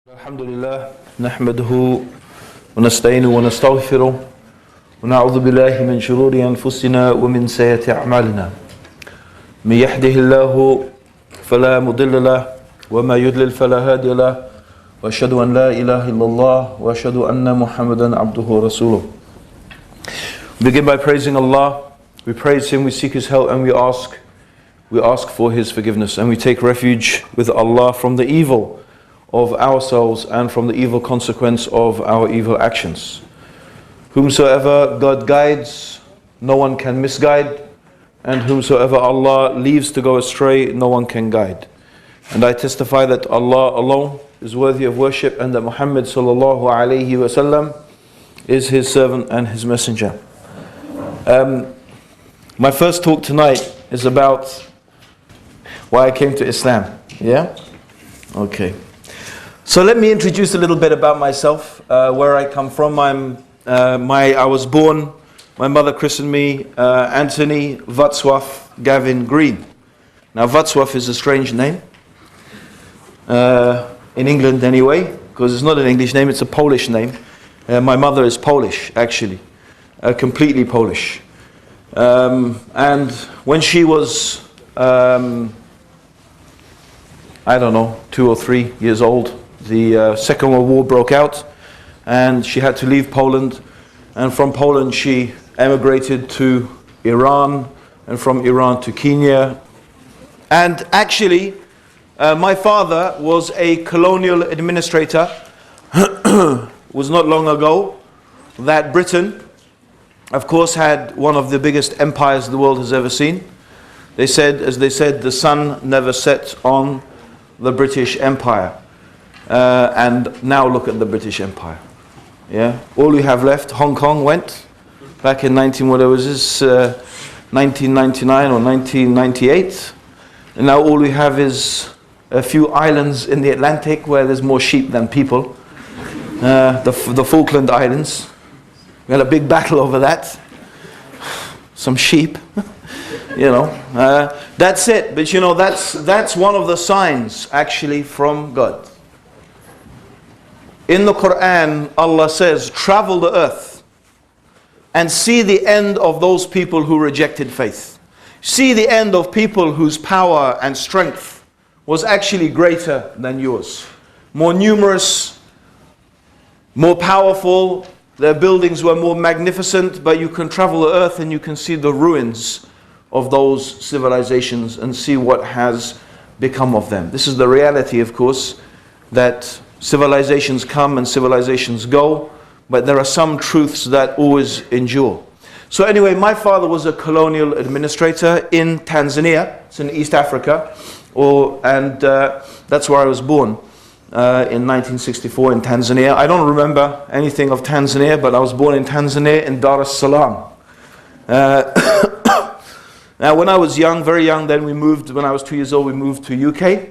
الحمد لله نحمده ونستعينه ونستغفره ونعوذ بالله من شرور أنفسنا ومن سيئات أعمالنا من يهده الله فلا مضل له وما يضلل فلا هادي له وأشهد أن لا إله إلا الله وأشهد أن محمدا عبده ورسوله. We begin by praising Allah. We praise Him, we seek His help, and we ask for His forgiveness, and we take refuge with Allah from the evil of ourselves and from the evil consequence of our evil actions. Whomsoever God guides, no one can misguide, and whomsoever Allah leaves to go astray, no one can guide. And I testify that Allah alone is worthy of worship, and that Muhammad sallallahu alayhi wasallam is His servant and His messenger. My first talk tonight is about why I came to Islam. Yeah? Okay. So let me introduce a little bit about myself, where I come from. I was born, my mother christened me Anthony Wadsworth Gavin Green. Now Wadsworth is a strange name, in England anyway, because it's not an English name, it's a Polish name. My mother is Polish, actually, completely Polish. And when she was, I don't know, 2 or 3 years old, the Second World War broke out, and she had to leave Poland, and from Poland she emigrated to Iran, and from Iran to Kenya. And actually, my father was a colonial administrator. It was not long ago that Britain, of course, had one of the biggest empires the world has ever seen. They said, as they said, the sun never set on the British Empire. And now look at the British Empire. Yeah, all we have left. Hong Kong went back in 1999 or 1998, and now all we have is a few islands in the Atlantic where there's more sheep than people. The Falkland Islands. We had a big battle over that. Some sheep. You know, that's it. But you know, that's one of the signs actually from God. In the Quran, Allah says, travel the earth and see the end of those people who rejected faith. See the end of people whose power and strength was actually greater than yours. More numerous, more powerful, their buildings were more magnificent, but you can travel the earth and you can see the ruins of those civilizations and see what has become of them. This is the reality, of course, that civilizations come and civilizations go, but there are some truths that always endure. So anyway, my father was a colonial administrator in Tanzania. It's in East Africa, and that's where I was born in 1964 in Tanzania. I don't remember anything of Tanzania, but I was born in Tanzania in Dar es Salaam. Now when I was young, very young, then we moved, when I was 2 years old, we moved to UK,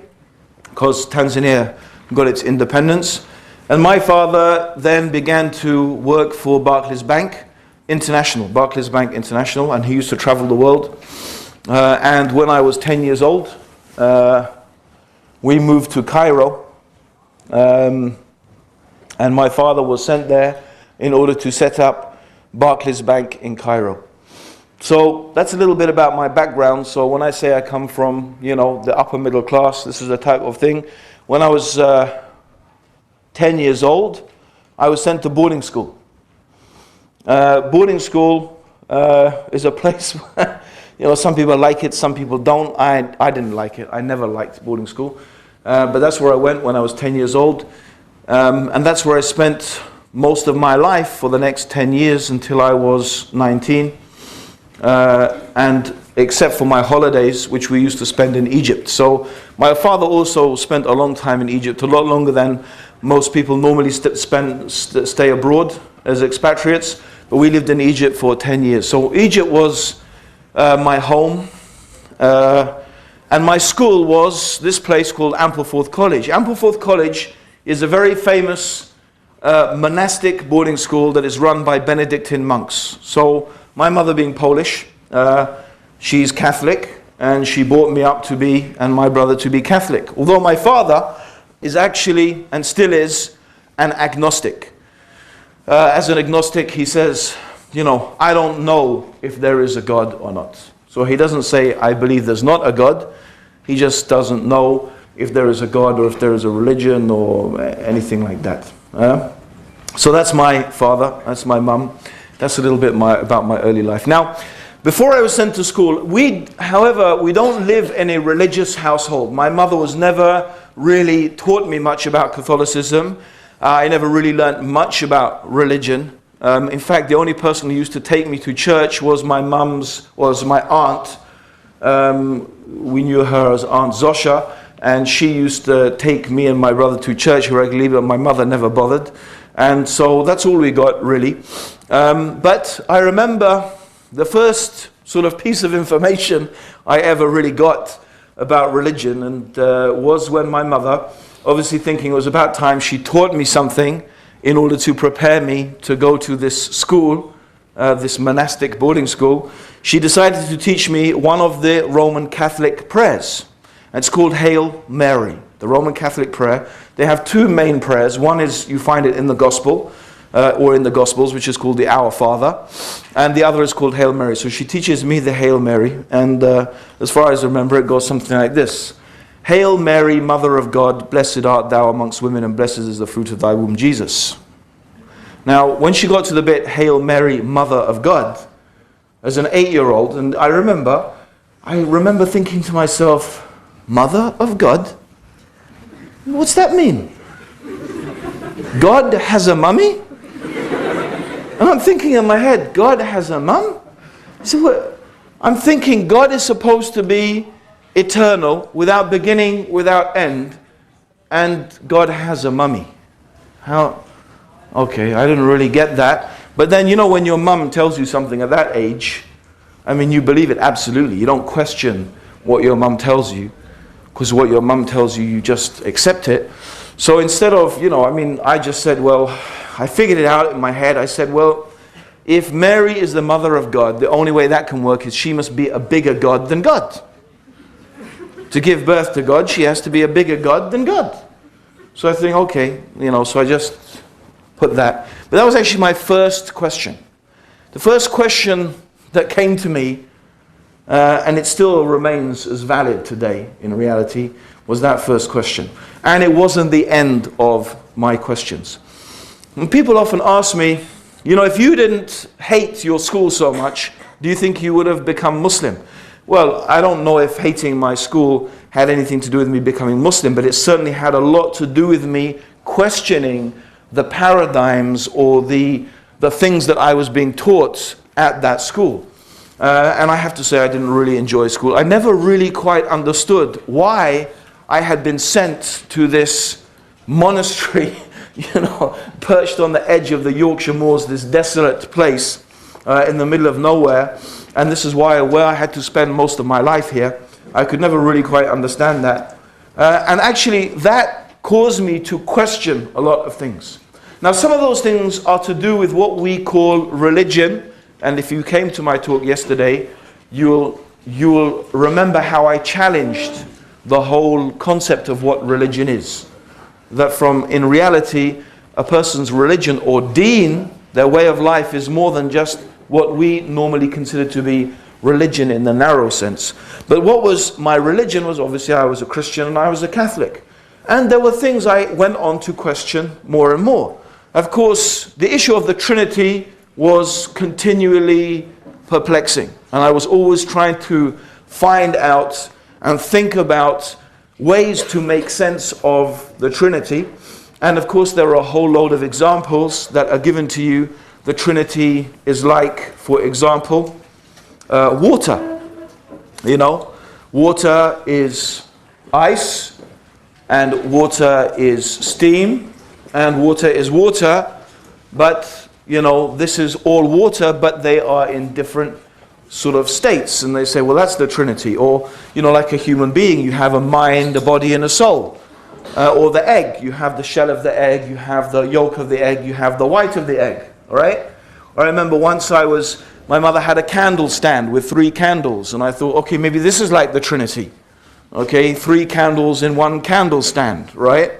because Tanzania got its independence. And my father then began to work for Barclays Bank International, and he used to travel the world. And when I was 10 years old, we moved to Cairo, and my father was sent there in order to set up Barclays Bank in Cairo. So that's a little bit about my background. So when I say I come from, you know, the upper middle class, this is the type of thing. When I was 10 years old, I was sent to boarding school. Boarding school is a place where, you know, some people like it, some people don't. I didn't like it. I never liked boarding school. But that's where I went when I was 10 years old. And that's where I spent most of my life for the next 10 years until I was 19. And except for my holidays, which we used to spend in Egypt. So my father also spent a long time in Egypt, a lot longer than most people normally stay abroad as expatriates. But we lived in Egypt for 10 years. So Egypt was my home. And my school was this place called Ampleforth College. Ampleforth College is a very famous monastic boarding school that is run by Benedictine monks. So my mother being Polish, she's Catholic, and she brought me up to be, and my brother to be Catholic. Although my father is actually, and still is, an agnostic. As an agnostic, he says, I don't know if there is a God or not. So he doesn't say, I believe there's not a God. He just doesn't know if there is a God or if there is a religion or anything like that. So that's my father, that's my mum. That's a little bit about my early life. Now, before I was sent to school, however, we don't live in a religious household. My mother was never really taught me much about Catholicism. I never really learnt much about religion. In fact, the only person who used to take me to church was my aunt. We knew her as Aunt Zosha, and she used to take me and my brother to church regularly, but my mother never bothered. And so that's all we got, really. But I remember the first sort of piece of information I ever really got about religion, and was when my mother, obviously thinking it was about time she taught me something in order to prepare me to go to this school, this monastic boarding school, she decided to teach me one of the Roman Catholic prayers. It's called Hail Mary, the Roman Catholic prayer. They have two main prayers. One is, you find it in the Gospel, or in the Gospels, which is called the Our Father, and the other is called Hail Mary. So she teaches me the Hail Mary, and as far as I remember, it goes something like this. Hail Mary, Mother of God, blessed art thou amongst women, and blessed is the fruit of thy womb, Jesus. Now, when she got to the bit, Hail Mary, Mother of God, as an 8-year-old, and I remember thinking to myself, Mother of God? What's that mean? God has a mummy? And I'm thinking in my head, God has a mum? So I'm thinking God is supposed to be eternal, without beginning, without end, and God has a mummy. How? Okay, I didn't really get that. But then, when your mum tells you something at that age, you believe it absolutely. You don't question what your mum tells you, because what your mum tells you, you just accept it. So instead of, I just said, I figured it out in my head. I said, if Mary is the mother of God, the only way that can work is she must be a bigger God than God. To give birth to God, she has to be a bigger God than God. So I think, okay, so I just put that. But that was actually my first question. The first question that came to me, and it still remains as valid today in reality, was that first question. And it wasn't the end of my questions. And people often ask me, if you didn't hate your school so much, do you think you would have become Muslim? Well, I don't know if hating my school had anything to do with me becoming Muslim, but it certainly had a lot to do with me questioning the paradigms or the things that I was being taught at that school. And I have to say I didn't really enjoy school. I never really quite understood why I had been sent to this monastery, perched on the edge of the Yorkshire Moors, this desolate place in the middle of nowhere. And this is where I had to spend most of my life here. I could never really quite understand that. And actually, that caused me to question a lot of things. Now, some of those things are to do with what we call religion. And if you came to my talk yesterday, you'll remember how I challenged the whole concept of what religion is. That in reality, a person's religion or deen, their way of life, is more than just what we normally consider to be religion in the narrow sense. But what was my religion was, obviously, I was a Christian and I was a Catholic. And there were things I went on to question more and more. Of course, the issue of the Trinity was continually perplexing. And I was always trying to find out and think about ways to make sense of the Trinity. And of course, there are a whole load of examples that are given to you. The Trinity is like, for example, water. Water is ice, and water is steam, and water is water. But, this is all water, but they are in different sort of states. And they say, well, that's the Trinity. Or, like a human being, you have a mind, a body, and a soul. Or the egg, you have the shell of the egg, you have the yolk of the egg, you have the white of the egg. All right? I remember once my mother had a candle stand with 3 candles, and I thought, okay, maybe this is like the Trinity. Okay, 3 candles in one candle stand, right?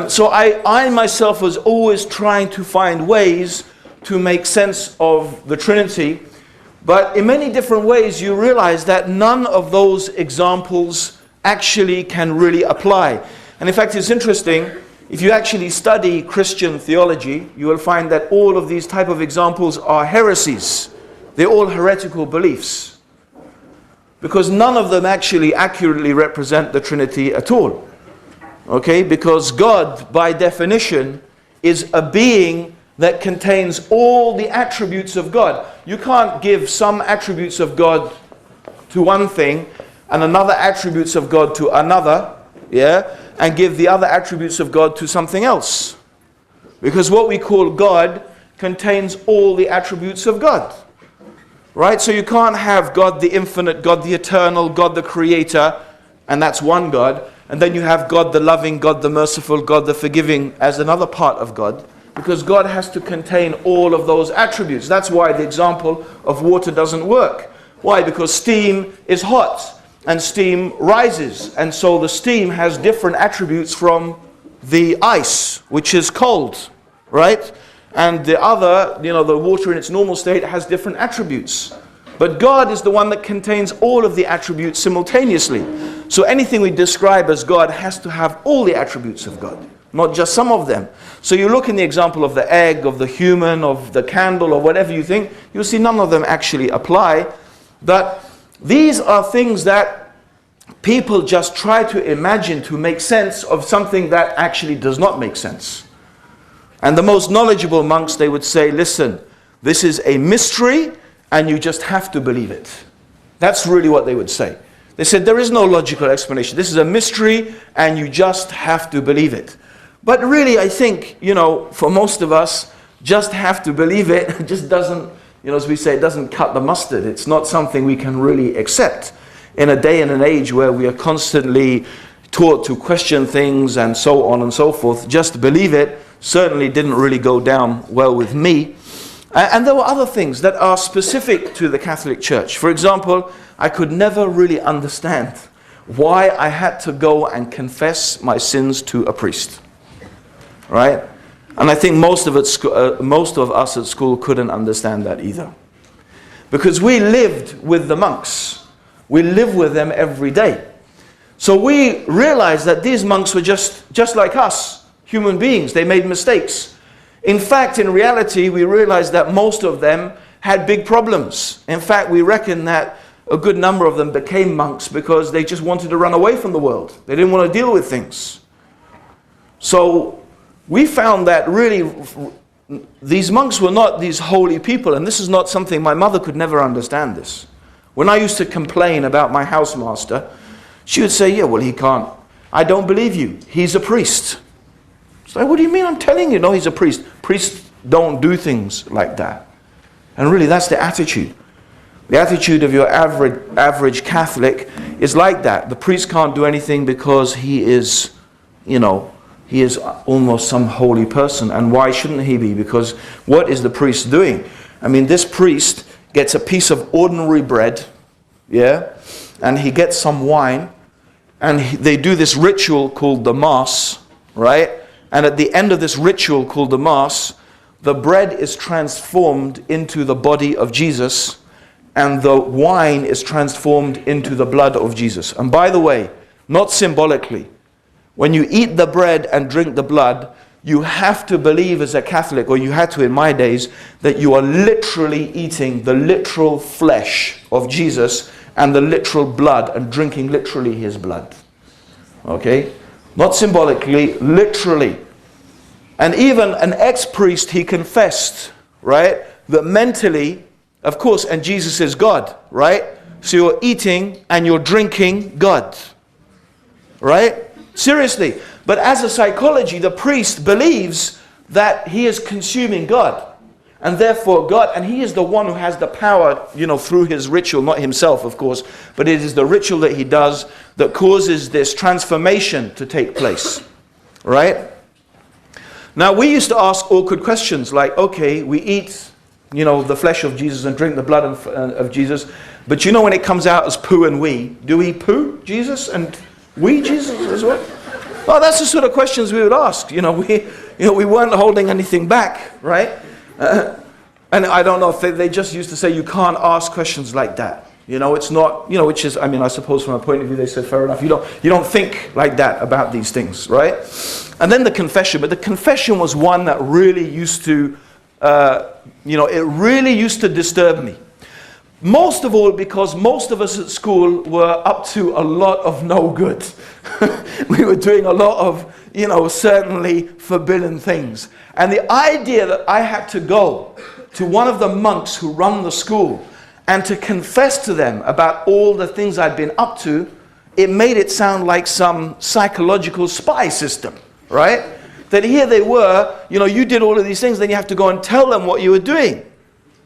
So I myself was always trying to find ways to make sense of the Trinity. But in many different ways, you realize that none of those examples actually can really apply. And in fact, it's interesting, if you actually study Christian theology, you will find that all of these type of examples are heresies. They're all heretical beliefs. Because none of them actually accurately represent the Trinity at all. Okay? Because God, by definition, is a being that contains all the attributes of God. You can't give some attributes of God to one thing and another attributes of God to another, yeah, and give the other attributes of God to something else. Because what we call God contains all the attributes of God. Right? So you can't have God the infinite, God the eternal, God the creator, and that's one God. And then you have God the loving, God the merciful, God the forgiving as another part of God. Because God has to contain all of those attributes. That's why the example of water doesn't work. Why? Because steam is hot and steam rises. And so the steam has different attributes from the ice, which is cold. Right? And the other, the water in its normal state has different attributes. But God is the one that contains all of the attributes simultaneously. So anything we describe as God has to have all the attributes of God, not just some of them. So you look in the example of the egg, of the human, of the candle, or whatever you think, you'll see none of them actually apply. But these are things that people just try to imagine to make sense of something that actually does not make sense. And the most knowledgeable monks, they would say, listen, this is a mystery and you just have to believe it. That's really what they would say. They said there is no logical explanation. This is a mystery and you just have to believe it. But really, I think, for most of us, just have to believe it just doesn't, as we say, it doesn't cut the mustard. It's not something we can really accept in a day and an age where we are constantly taught to question things and so on and so forth. Just believe it certainly didn't really go down well with me. And there were other things that are specific to the Catholic Church. For example, I could never really understand why I had to go and confess my sins to a priest. Right? And I think most of us at school couldn't understand that either. Because we lived with the monks. We live with them every day. So we realized that these monks were just like us, human beings. They made mistakes. In fact, in reality, we realized that most of them had big problems. In fact, we reckon that a good number of them became monks because they just wanted to run away from the world. They didn't want to deal with things. So we found that really these monks were not these holy people, and this is not something my mother could never understand this. When I used to complain about my housemaster, she would say, yeah, well, he can't. I don't believe you. He's a priest. So what do you mean? I'm telling you, no, he's a priest. Priests don't do things like that. And really, that's the attitude. The attitude of your average Catholic is like that. The priest can't do anything because he is, he is almost some holy person. And why shouldn't he be? Because what is the priest doing? I mean, this priest gets a piece of ordinary bread, yeah, and he gets some wine, and they do this ritual called the Mass, right? And at the end of this ritual called the Mass, the bread is transformed into the body of Jesus, and the wine is transformed into the blood of Jesus. And by the way, not symbolically, when you eat the bread and drink the blood, you have to believe as a Catholic, or you had to in my days, that you are literally eating the literal flesh of Jesus and the literal blood, and drinking literally his blood. Okay? Not symbolically, literally. And even an ex-priest, he confessed, right, that mentally, of course, and Jesus is God, right? So you're eating and you're drinking God, right? Seriously. But as a psychology, the priest believes that he is consuming God. And therefore God, and he is the one who has the power, through his ritual, not himself, of course, but it is the ritual that he does that causes this transformation to take place, right? Now, we used to ask awkward questions like, okay, we eat, the flesh of Jesus and drink the blood of Jesus, but when it comes out as poo and wee, do we poo Jesus and wee Jesus as well? Well, that's the sort of questions we would ask. We weren't holding anything back, right? And I don't know if they just used to say you can't ask questions like that. It's not, which is, I suppose from a point of view they said fair enough. You don't think like that about these things, right? And then the confession, but the confession was one that really used to, it really used to disturb me. Most of all because most of us at school were up to a lot of no good. We were doing a lot of, certainly forbidden things. And the idea that I had to go to one of the monks who run the school and to confess to them about all the things I'd been up to, it made it sound like some psychological spy system, right? That here they were, you did all of these things, then you have to go and tell them what you were doing.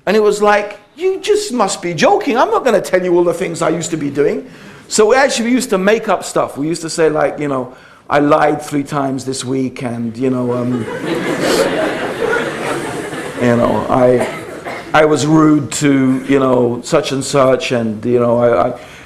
And it was like, you just must be joking. I'm not going to tell you all the things I used to be doing. So we used to make up stuff. We used to say like, I lied 3 times this week, and I was rude to such and such, and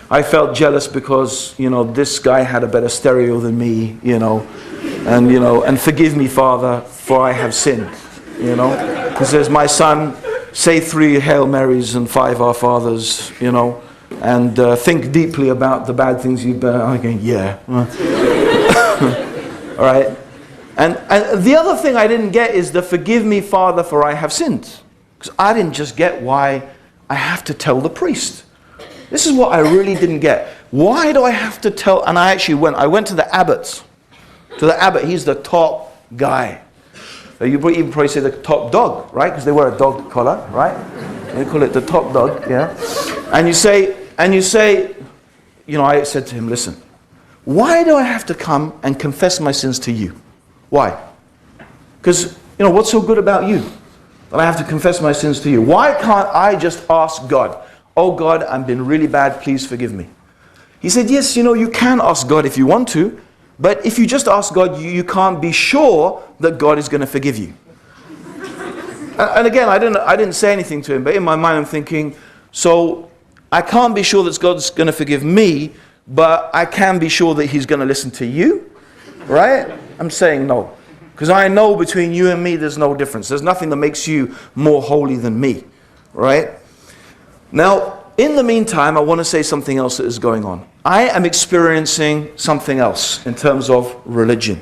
I felt jealous because this guy had a better stereo than me, and forgive me, Father, for I have sinned. He says, my son, say 3 Hail Marys and 5 Our Fathers, and think deeply about the bad things you've done. I'm going, yeah. All right. And the other thing I didn't get is the forgive me, Father, for I have sinned. Because I didn't just get why I have to tell the priest. This is what I really didn't get. Why do I have to tell? And I went to the abbot. To the abbot, he's the top guy. You even probably say the top dog, right? Because they wear a dog collar, right? They call it the top dog, yeah. And you say, I said to him, listen, why do I have to come and confess my sins to you? Why? Because, what's so good about you that I have to confess my sins to you? Why can't I just ask God, oh God, I've been really bad, please forgive me? He said, yes, you can ask God if you want to, but if you just ask God, you can't be sure that God is going to forgive you. And again, I didn't say anything to him, but in my mind I'm thinking, so I can't be sure that God's going to forgive me, but I can be sure that he's going to listen to you, right? I'm saying no. Because I know between you and me there's no difference. There's nothing that makes you more holy than me, right? Now, in the meantime, I want to say something else that is going on. I am experiencing something else in terms of religion.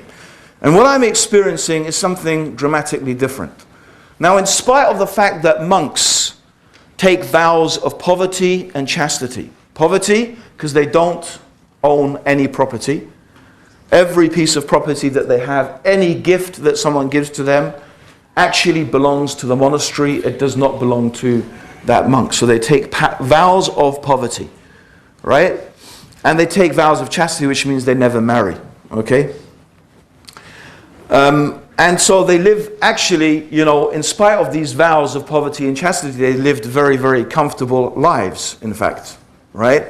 And what I'm experiencing is something dramatically different. Now, in spite of the fact that monks take vows of poverty and chastity. Poverty, because they don't own any property. Every piece of property that they have, any gift that someone gives to them, actually belongs to the monastery. It does not belong to that monk. So they take vows of poverty, right? And they take vows of chastity, which means they never marry, okay? And so they live actually, in spite of these vows of poverty and chastity, they lived very, very comfortable lives, in fact, right?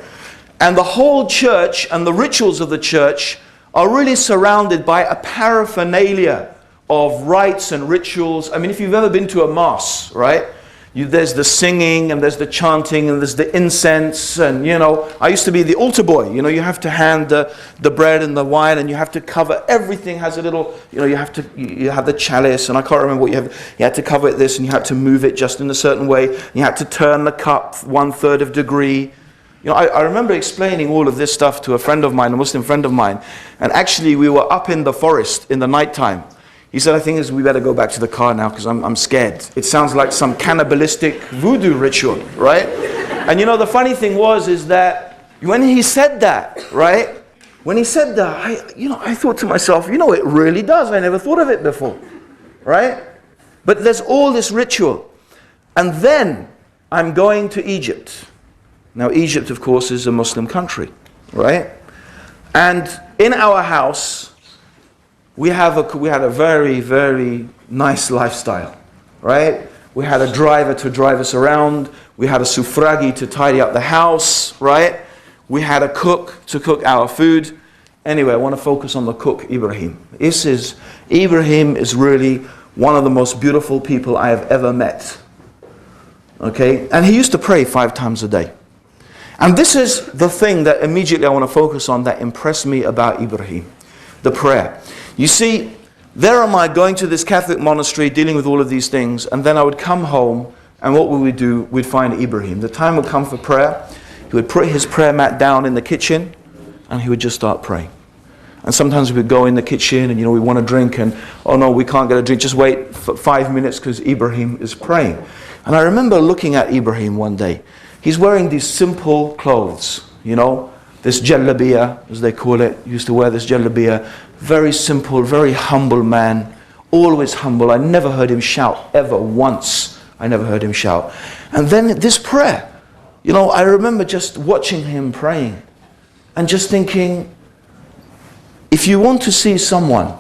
And the whole church and the rituals of the church are really surrounded by a paraphernalia of rites and rituals. I mean, if you've ever been to a mass, right? There's the singing and there's the chanting and there's the incense and, I used to be the altar boy. You have to hand the bread and the wine and you have to cover, everything has a little, you have the chalice and I can't remember what you have. You had to cover it this and you had to move it just in a certain way. You had to turn the cup 1/3 of a degree. I remember explaining all of this stuff to a friend of mine, a Muslim friend of mine. And actually we were up in the forest in the night time. He said, I think we better go back to the car now because I'm scared. It sounds like some cannibalistic voodoo ritual, right? And the funny thing is that when he said that, right? When he said that, I thought to myself, it really does. I never thought of it before, right? But there's all this ritual. And then I'm going to Egypt. Now, Egypt, of course, is a Muslim country, right? And in our house, we had a very, very nice lifestyle, right? We had a driver to drive us around. We had a sufragi to tidy up the house, right? We had a cook to cook our food. Anyway, I want to focus on the cook, Ibrahim. Ibrahim is really one of the most beautiful people I have ever met. Okay? And he used to pray 5 times a day. And this is the thing that immediately I want to focus on that impressed me about Ibrahim. the prayer. You see, there am I going to this Catholic monastery, dealing with all of these things, and then I would come home, and what would we do? We'd find Ibrahim. The time would come for prayer. He would put his prayer mat down in the kitchen, and he would just start praying. And sometimes we'd go in the kitchen and, we want a drink, and, oh no, we can't get a drink, just wait for 5 minutes because Ibrahim is praying. And I remember looking at Ibrahim one day. He's wearing these simple clothes, this jalabiya, as they call it. He used to wear this jalabiya. Very simple, very humble man, always humble. I never heard him shout, ever once. I never heard him shout. And then this prayer, I remember just watching him praying and just thinking, if you want to see someone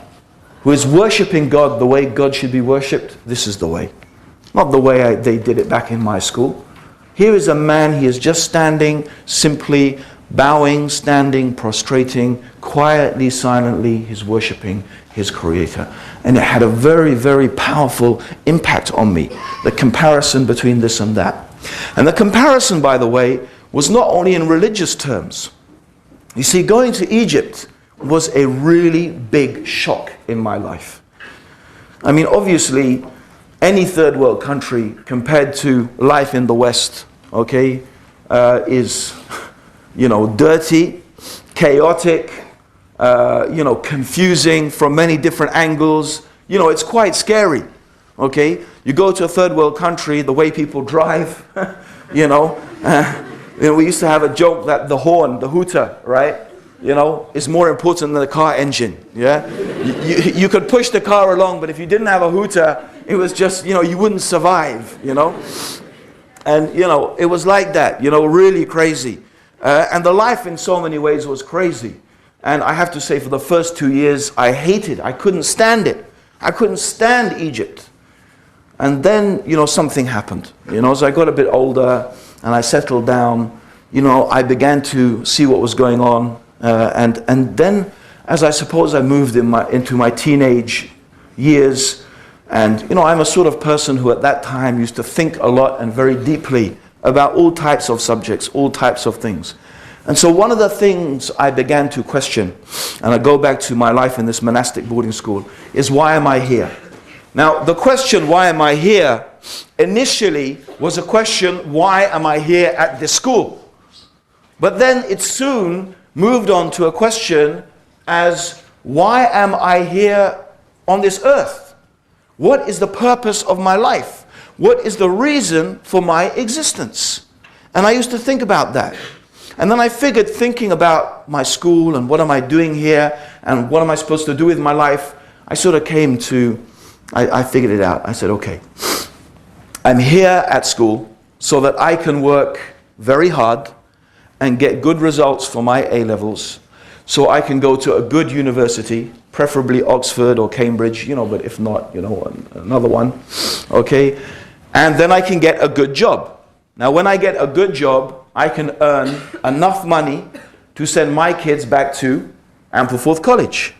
who is worshipping God the way God should be worshipped, this is the way. Not the way they did it back in my school. Here is a man, he is just standing, simply bowing, standing, prostrating, quietly, silently, he's worshipping his Creator. And it had a very, very powerful impact on me, the comparison between this and that. And the comparison, by the way, was not only in religious terms. You see, going to Egypt was a really big shock in my life. I mean, obviously, any third world country compared to life in the West, is, dirty, chaotic, confusing from many different angles. It's quite scary, You go to a third world country, the way people drive, we used to have a joke that the horn, the hooter, right? Is more important than the car engine, yeah? You could push the car along, but if you didn't have a hooter, it was just, you wouldn't survive, And, it was like that, really crazy. And the life in so many ways was crazy. And I have to say, for the first 2 years, I couldn't stand it. I couldn't stand Egypt. And then, something happened. As I got a bit older and I settled down, I began to see what was going on. And then, as I suppose I moved into my teenage years, and I'm a sort of person who at that time used to think a lot and very deeply about all types of subjects, all types of things. And so one of the things I began to question, and I go back to my life in this monastic boarding school, is why am I here? Now, the question, why am I here, initially was a question, why am I here at this school? But then it soon moved on to a question as, why am I here on this earth? What is the purpose of my life? What is the reason for my existence? And I used to think about that. And then I figured, thinking about my school and what am I doing here and what am I supposed to do with my life, I sort of came to, I figured it out. I said, okay, I'm here at school so that I can work very hard and get good results for my A-levels, so I can go to a good university, preferably Oxford or Cambridge, but if not, another one, And then I can get a good job. Now, when I get a good job, I can earn enough money to send my kids back to Ampleforth College,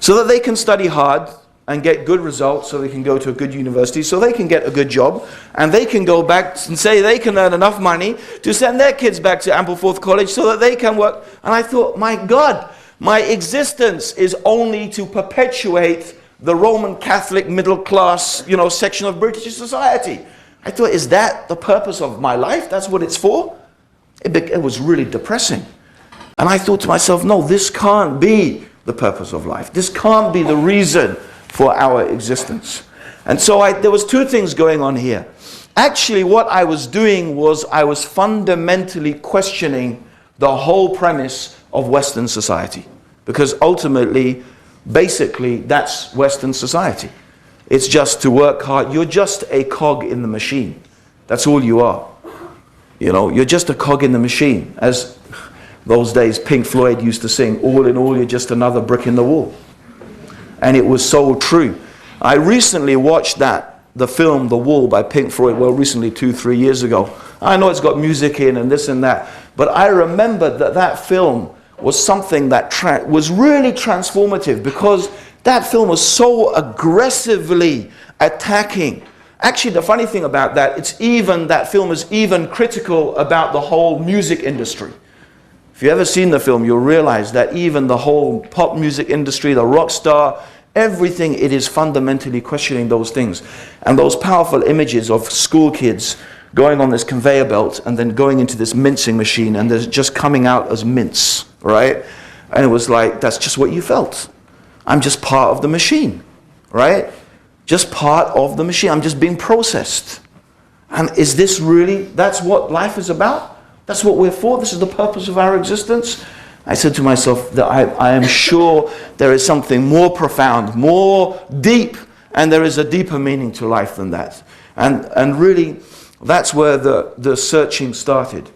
so that they can study hard and get good results, so they can go to a good university, so they can get a good job, and they can go back and say they can earn enough money to send their kids back to Ampleforth College so that they can work. And I thought, my God, my existence is only to perpetuate the Roman Catholic middle class, section of British society. I thought, is that the purpose of my life? That's what it's for? It was really depressing. And I thought to myself, no, this can't be the purpose of life. This can't be the reason for our existence. And so there was two things going on here. Actually, what I was doing was I was fundamentally questioning the whole premise of Western society. Because ultimately, basically, that's Western society. It's just to work hard. You're just a cog in the machine. That's all you are. You're just a cog in the machine. As those days Pink Floyd used to sing, all in all, you're just another brick in the wall. And it was so true. I recently watched the film The Wall by Pink Floyd, recently 2-3 years ago. I know it's got music in and this and that, but I remember that film was something that was really transformative, because that film was so aggressively attacking. Actually, the funny thing about that film is even critical about the whole music industry. If you've ever seen the film, you'll realize that even the whole pop music industry, the rock star, everything, it is fundamentally questioning those things. And those powerful images of school kids going on this conveyor belt and then going into this mincing machine and they're just coming out as mince, right? And it was like, that's just what you felt. I'm just part of the machine, right? Just part of the machine. I'm just being processed. And is this really, that's what life is about? That's what we're for? This is the purpose of our existence? I said to myself that I am sure there is something more profound, more deep, and there is a deeper meaning to life than that. And really, that's where the searching started.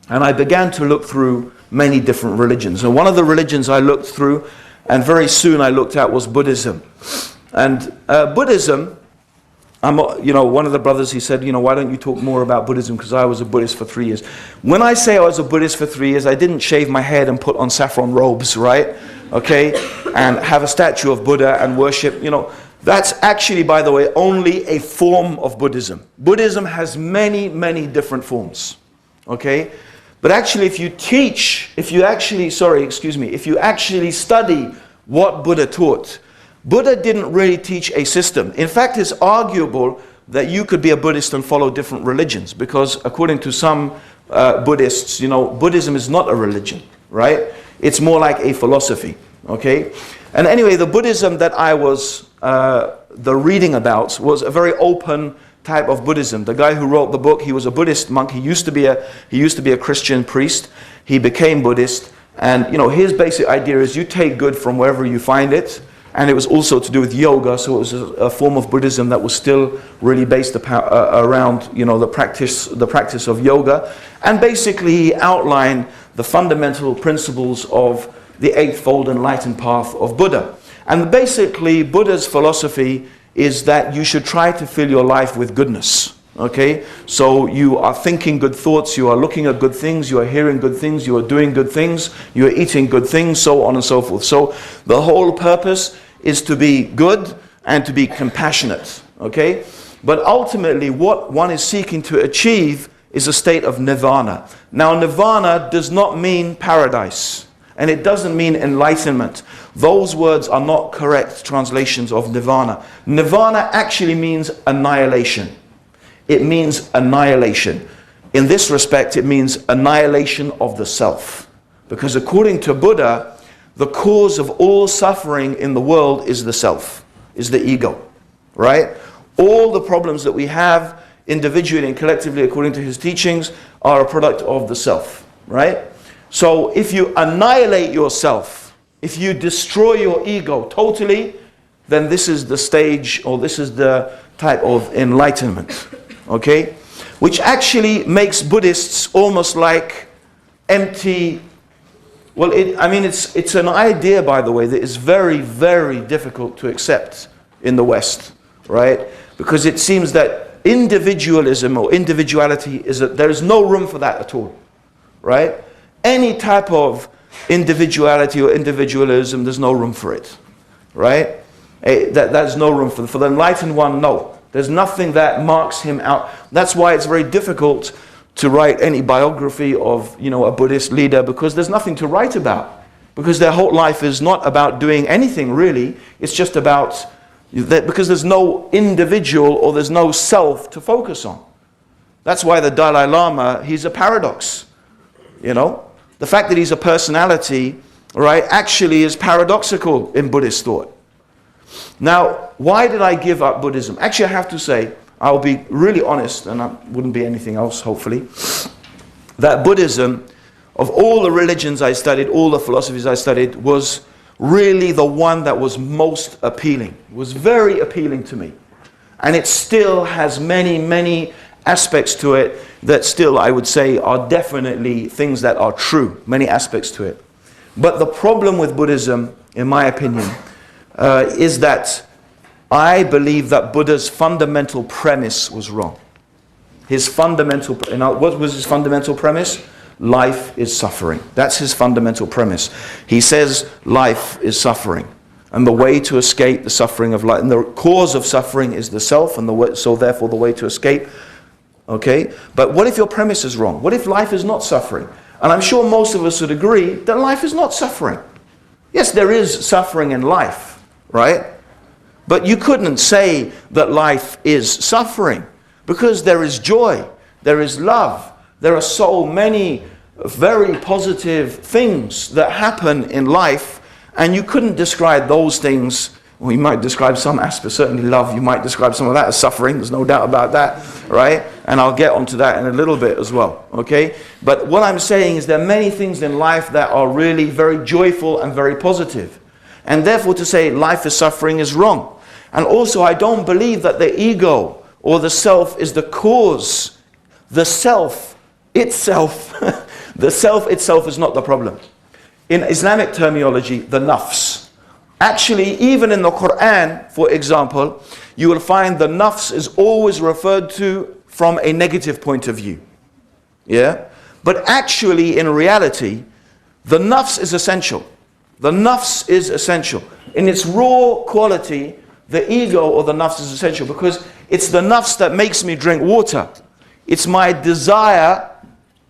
And I began to look through many different religions. And one of the religions I looked through, and very soon I looked at, was Buddhism. And Buddhism, one of the brothers, he said, why don't you talk more about Buddhism? Because I was a Buddhist for 3 years. When I say I was a Buddhist for 3 years, I didn't shave my head and put on saffron robes, right? Okay? And have a statue of Buddha and worship. That's actually, by the way, only a form of Buddhism. Buddhism has many, many different forms. Okay? But actually, if you actually study what Buddha taught, Buddha didn't really teach a system. In fact, it's arguable that you could be a Buddhist and follow different religions, because according to some Buddhists, Buddhism is not a religion, right? It's more like a philosophy, okay? And anyway, the Buddhism that I was reading about was a very open type of Buddhism. The guy who wrote the book, he was a Buddhist monk. He used to be a Christian priest. He became Buddhist, and his basic idea is you take good from wherever you find it. And it was also to do with yoga, so it was a form of Buddhism that was still really based around the practice of yoga. And basically he outlined the fundamental principles of the Eightfold Enlightened Path of Buddha. And basically Buddha's philosophy is that you should try to fill your life with goodness. Okay, so you are thinking good thoughts, you are looking at good things, you are hearing good things, you are doing good things, you are eating good things, so on and so forth. So the whole purpose is to be good and to be compassionate. Okay, but ultimately what one is seeking to achieve is a state of nirvana. Now nirvana does not mean paradise, and it doesn't mean enlightenment. Those words are not correct translations of nirvana. Nirvana actually means annihilation. It means annihilation. In this respect, it means annihilation of the self. Because according to Buddha, the cause of all suffering in the world is the self, is the ego, right? All the problems that we have individually and collectively, according to his teachings, are a product of the self, right? So if you annihilate yourself, if you destroy your ego totally, then this is the stage, or this is the type of enlightenment. Okay, which actually makes Buddhists almost like empty. Well, it's an idea, by the way, that is very, very difficult to accept in the West, right? Because it seems that individualism or individuality there is no room for that at all, right? Any type of individuality or individualism, there's no room for it, right? There's no room for the enlightened one. No. There's nothing that marks him out. That's why it's very difficult to write any biography of, a Buddhist leader, because there's nothing to write about. Because their whole life is not about doing anything really. It's just about, because there's no individual or there's no self to focus on. That's why the Dalai Lama, he's a paradox. The fact that he's a personality, right, actually is paradoxical in Buddhist thought. Now, why did I give up Buddhism? Actually, I have to say, I'll be really honest, and I wouldn't be anything else, hopefully, that Buddhism, of all the religions I studied, all the philosophies I studied, was really the one that was most appealing. It was very appealing to me. And it still has many, many aspects to it that still, I would say, are definitely things that are true, many aspects to it. But the problem with Buddhism, in my opinion, is that I believe that Buddha's fundamental premise was wrong. What was his fundamental premise? Life is suffering. That's his fundamental premise. He says life is suffering, and the way to escape the suffering of life, and the cause of suffering is the self, and so therefore the way to escape. Okay, but what if your premise is wrong? What if life is not suffering? And I'm sure most of us would agree that life is not suffering. Yes, there is suffering in life, right? But you couldn't say that life is suffering, because there is joy, there is love, there are so many very positive things that happen in life, and you couldn't describe those things. Well, you might describe some aspects, certainly love, you might describe some of that as suffering, there's no doubt about that, right? And I'll get onto that in a little bit as well, okay? But what I'm saying is there are many things in life that are really very joyful and very positive. And therefore to say life is suffering is wrong. And also I don't believe that the ego or the self is the cause. The self itself, the self itself is not the problem. In Islamic terminology, the nafs. Actually, even in the Quran, for example, you will find the nafs is always referred to from a negative point of view. Yeah? But actually, in reality, the nafs is essential. The nafs is essential. In its raw quality, the ego or the nafs is essential because it's the nafs that makes me drink water. It's my desire,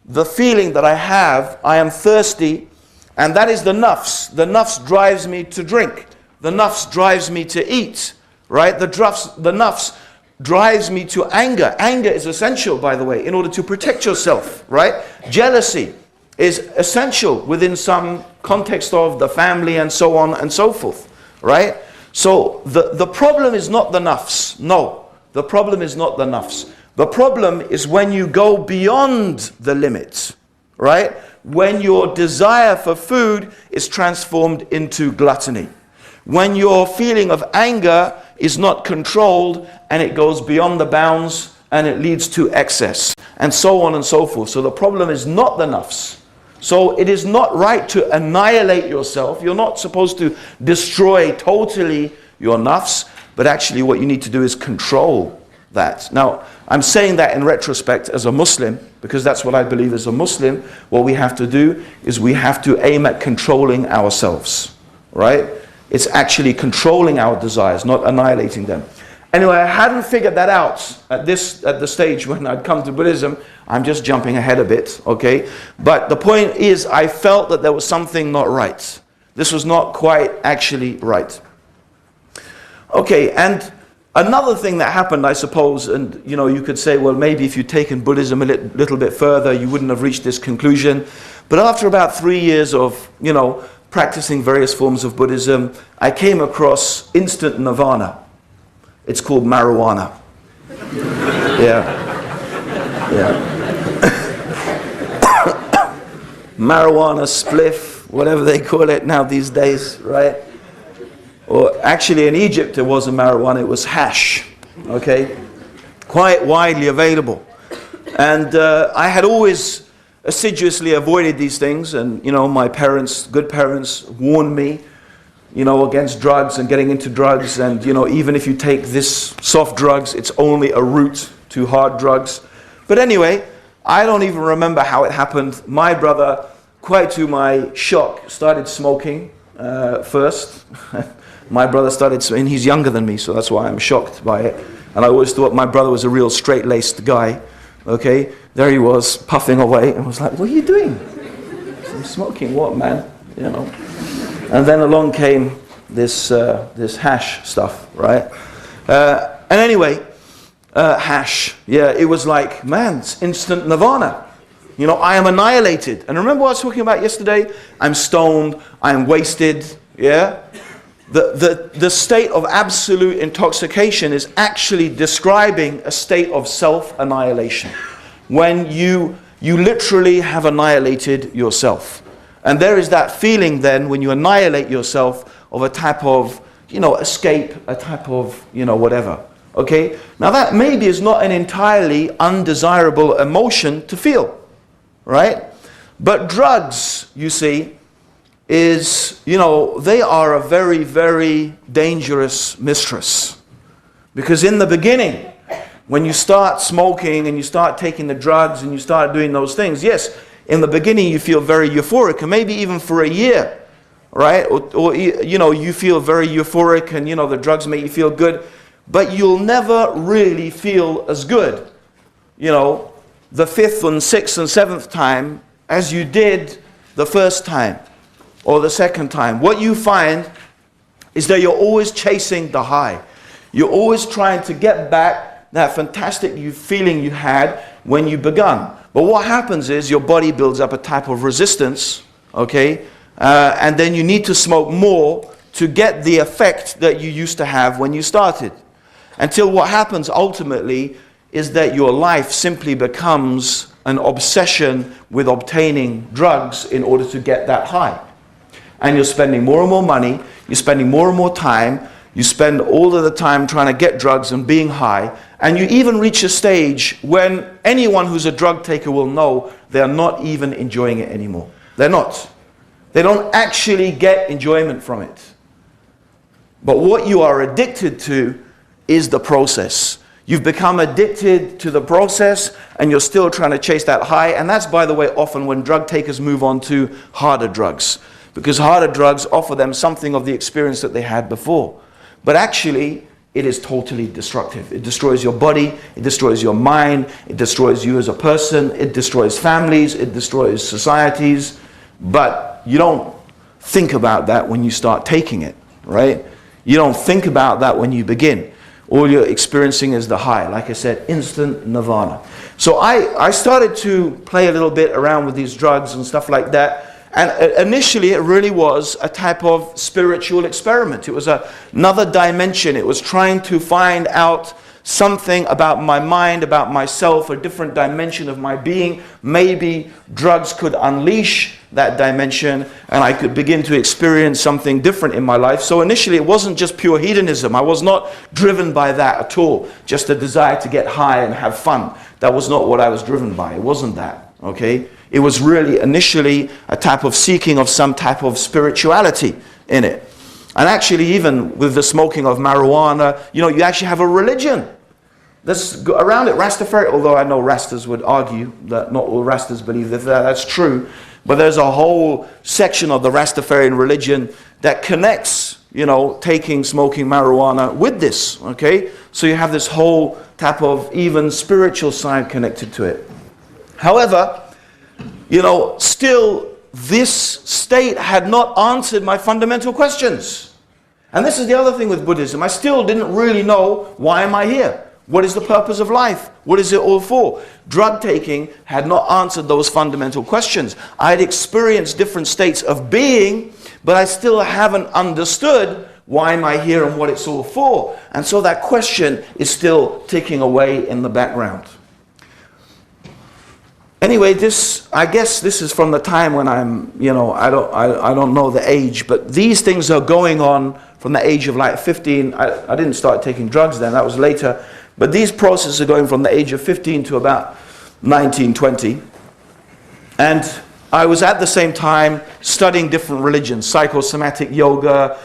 the feeling that I have, I am thirsty, and that is the nafs. The nafs drives me to drink. The nafs drives me to eat, right? The nafs drives me to anger. Anger is essential, by the way, in order to protect yourself, right? Jealousy is essential within some context of the family and so on and so forth, right? So the problem is not the nafs. No, the problem is not the nafs. The problem is when you go beyond the limits, right? When your desire for food is transformed into gluttony. When your feeling of anger is not controlled and it goes beyond the bounds and it leads to excess and so on and so forth. So the problem is not the nafs. So it is not right to annihilate yourself. You're not supposed to destroy totally your nafs, but actually what you need to do is control that. Now, I'm saying that in retrospect as a Muslim, because that's what I believe as a Muslim. What we have to do is we have to aim at controlling ourselves, right? It's actually controlling our desires, not annihilating them. Anyway, I hadn't figured that out at the stage when I'd come to Buddhism. I'm just jumping ahead a bit, okay? But the point is, I felt that there was something not right. This was not quite actually right. Okay, and another thing that happened, I suppose, and you know, you could say, well, maybe if you'd taken Buddhism a little bit further, you wouldn't have reached this conclusion. But after about 3 years of, you know, practicing various forms of Buddhism, I came across instant nirvana. It's called marijuana. Yeah. Marijuana, spliff, whatever they call it now these days, right? Or actually in Egypt it wasn't marijuana, it was hash, okay? Quite widely available. And I had always assiduously avoided these things, and you know, my parents, good parents, warned me, you know, against drugs and getting into drugs, and you know, even if you take this soft drugs, it's only a route to hard drugs. But anyway, I don't even remember how it happened. My brother, quite to my shock, started smoking first. My brother started, and he's younger than me, so that's why I'm shocked by it. And I always thought my brother was a real straight-laced guy. Okay, there he was, puffing away, and was like, "What are you doing?" "I'm smoking." "What, man?" You know. And then along came this hash stuff, right? And anyway, hash, yeah, it was like, man, it's instant nirvana. You know, I am annihilated. And remember what I was talking about yesterday? I'm stoned, I am wasted, yeah? The state of absolute intoxication is actually describing a state of self-annihilation. When you literally have annihilated yourself. And there is that feeling then when you annihilate yourself of a type of, you know, escape, a type of, you know, whatever. Okay? Now that maybe is not an entirely undesirable emotion to feel. Right? But drugs, you see, is, you know, they are a very, very dangerous mistress. Because in the beginning, when you start smoking and you start taking the drugs and you start doing those things, yes, in the beginning you feel very euphoric, and maybe even for a year, right? Or you know, you feel very euphoric and, you know, the drugs make you feel good, but you'll never really feel as good. You know, the 5th and 6th and 7th time as you did the first time or the second time, what you find is that you're always chasing the high. You're always trying to get back that fantastic feeling you had when you begun. But what happens is your body builds up a type of resistance, okay? And then you need to smoke more to get the effect that you used to have when you started. Until what happens ultimately is that your life simply becomes an obsession with obtaining drugs in order to get that high. And you're spending more and more money, you're spending more and more time, you spend all of the time trying to get drugs and being high, and you even reach a stage when anyone who's a drug taker will know they're not even enjoying it anymore. They're not. They don't actually get enjoyment from it. But what you are addicted to is the process. You've become addicted to the process and you're still trying to chase that high. And that's, by the way, often when drug takers move on to harder drugs. Because harder drugs offer them something of the experience that they had before. But actually, it is totally destructive. It destroys your body, it destroys your mind, it destroys you as a person, it destroys families, it destroys societies. But you don't think about that when you start taking it, right? You don't think about that when you begin. All you're experiencing is the high. Like I said, instant nirvana. So I started to play a little bit around with these drugs and stuff like that. And initially it really was a type of spiritual experiment. It was another dimension. It was trying to find out something about my mind, about myself, a different dimension of my being. Maybe drugs could unleash that dimension and I could begin to experience something different in my life. So initially it wasn't just pure hedonism. I was not driven by that at all. Just a desire to get high and have fun. That was not what I was driven by. It wasn't that, okay? It was really initially a type of seeking of some type of spirituality in it. And actually even with the smoking of marijuana, you actually have a religion that's around it. Rastafari, although I know Rastas would argue that not all Rastas believe that that's true. But there's a whole section of the Rastafarian religion that connects, taking, smoking marijuana with this, okay? So you have this whole type of even spiritual side connected to it. However, still this state had not answered my fundamental questions. And this is the other thing with Buddhism. I still didn't really know, why am I here? What is the purpose of life? What is it all for? Drug taking had not answered those fundamental questions. I had experienced different states of being, but I still haven't understood why am I here and what it's all for. And so that question is still ticking away in the background. Anyway, I guess this is from the time when I'm, I don't know the age, but these things are going on from the age of like 15. I didn't start taking drugs then, that was later. But these processes are going from the age of 15 to about 19, 20. And I was at the same time studying different religions, psychosomatic yoga,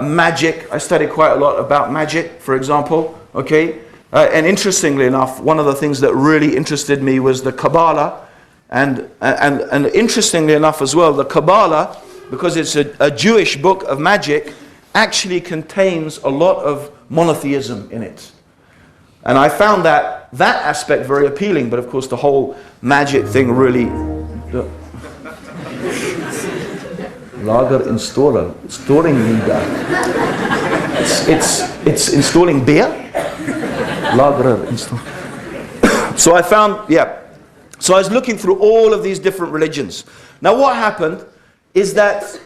magic. I studied quite a lot about magic, for example, okay? And interestingly enough, one of the things that really interested me was the Kabbalah. And interestingly enough as well, the Kabbalah, because it's a Jewish book of magic, actually contains a lot of monotheism in it. And I found that aspect very appealing, but of course the whole magic thing really... Lager installer, storing media. It's installing beer? Lager install. So I found, so I was looking through all of these different religions. Now what happened is that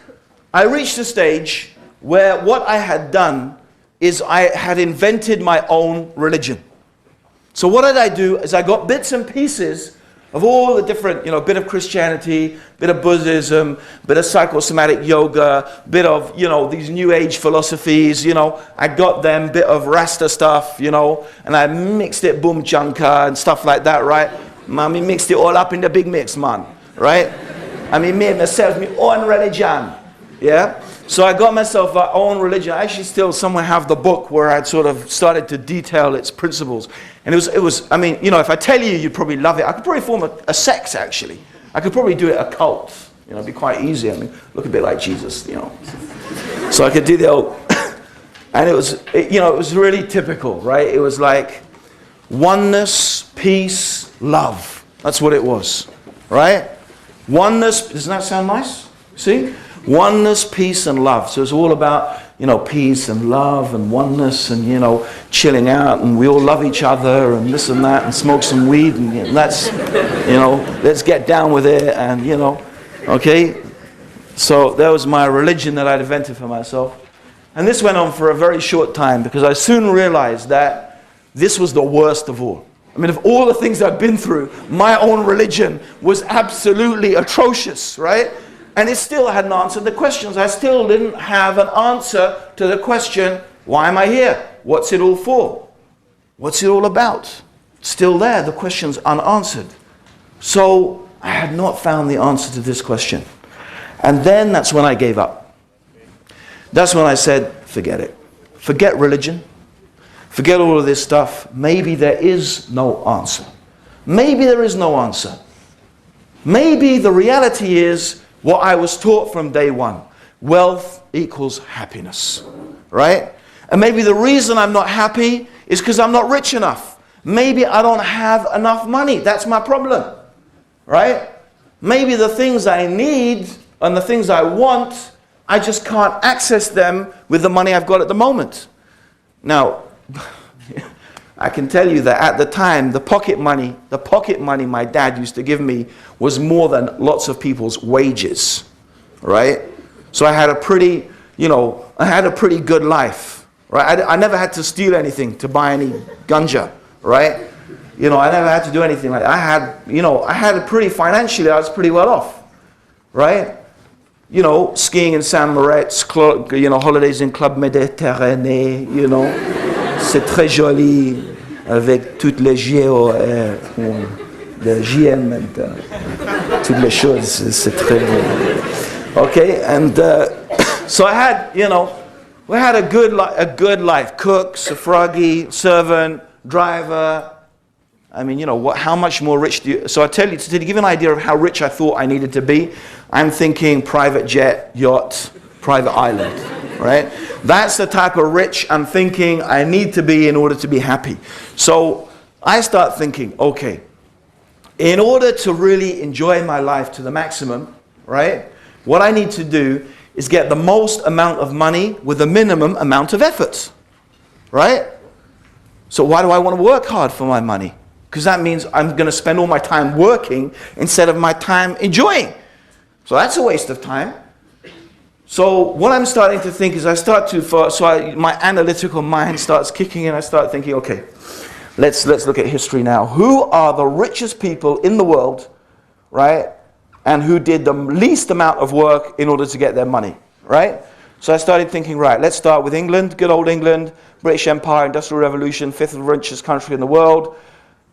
I reached a stage where what I had done is I had invented my own religion. So what did I do is I got bits and pieces of all the different, bit of Christianity, bit of Buddhism, bit of psychosomatic yoga, bit of, these new age philosophies, I got them, bit of Rasta stuff, and I mixed it boom chanka and stuff like that, right? I mixed it all up in the big mix, man, right? Made myself my own religion, yeah? So I got myself my own religion. I actually still somewhere have the book where I'd sort of started to detail its principles. And it was if I tell you, you'd probably love it. I could probably form a sect, actually. I could probably do it a cult. It'd be quite easy. Look a bit like Jesus, So I could do the old... And it was really typical, right? It was like oneness, peace, love. That's what it was, right? Oneness, doesn't that sound nice? See? Oneness, peace, and love. So it's all about, peace and love and oneness and, chilling out, and we all love each other and this and that, and smoke some weed, and that's, let's get down with it, and, okay? So that was my religion that I'd invented for myself. And this went on for a very short time, because I soon realized that this was the worst of all. I mean, of all the things I've been through, my own religion was absolutely atrocious, right? And it still hadn't answered the questions. I still didn't have an answer to the question, why am I here? What's it all for? What's it all about? Still there, the question's unanswered. So I had not found the answer to this question. And then that's when I gave up. That's when I said, forget it. Forget religion. Forget all of this stuff. Maybe there is no answer. Maybe there is no answer. Maybe the reality is what I was taught from day one. Wealth equals happiness, right? And maybe the reason I'm not happy is because I'm not rich enough. Maybe I don't have enough money. That's my problem, right? Maybe the things I need and the things I want, I just can't access them with the money I've got at the moment. Now, I can tell you that at the time, the pocket money my dad used to give me was more than lots of people's wages, right? So I had a pretty, good life, right? I never had to steal anything to buy any ganja, right? I never had to do anything like that. I had a pretty, financially, I was pretty well off, right? Skiing in Saint Moritz, holidays in Club Méditerranée, c'est très joli, avec toutes les le JM, toutes les choses, c'est très beau. Okay, and so I had, we had a good life. Cook, suffragi, servant, driver. I mean, how much more rich do you... So I tell you, to give you an idea of how rich I thought I needed to be, I'm thinking private jet, yacht, private island, right? That's the type of rich I'm thinking I need to be in order to be happy. So I start thinking, okay, in order to really enjoy my life to the maximum, right, what I need to do is get the most amount of money with the minimum amount of effort, right? So why do I want to work hard for my money? Because that means I'm going to spend all my time working instead of my time enjoying. So that's a waste of time. So what I'm starting to think is my analytical mind starts kicking in. I start thinking, okay, let's look at history now. Who are the richest people in the world, right? And who did the least amount of work in order to get their money, right? So I started thinking, right, let's start with England, good old England, British Empire, Industrial Revolution, fifth richest country in the world.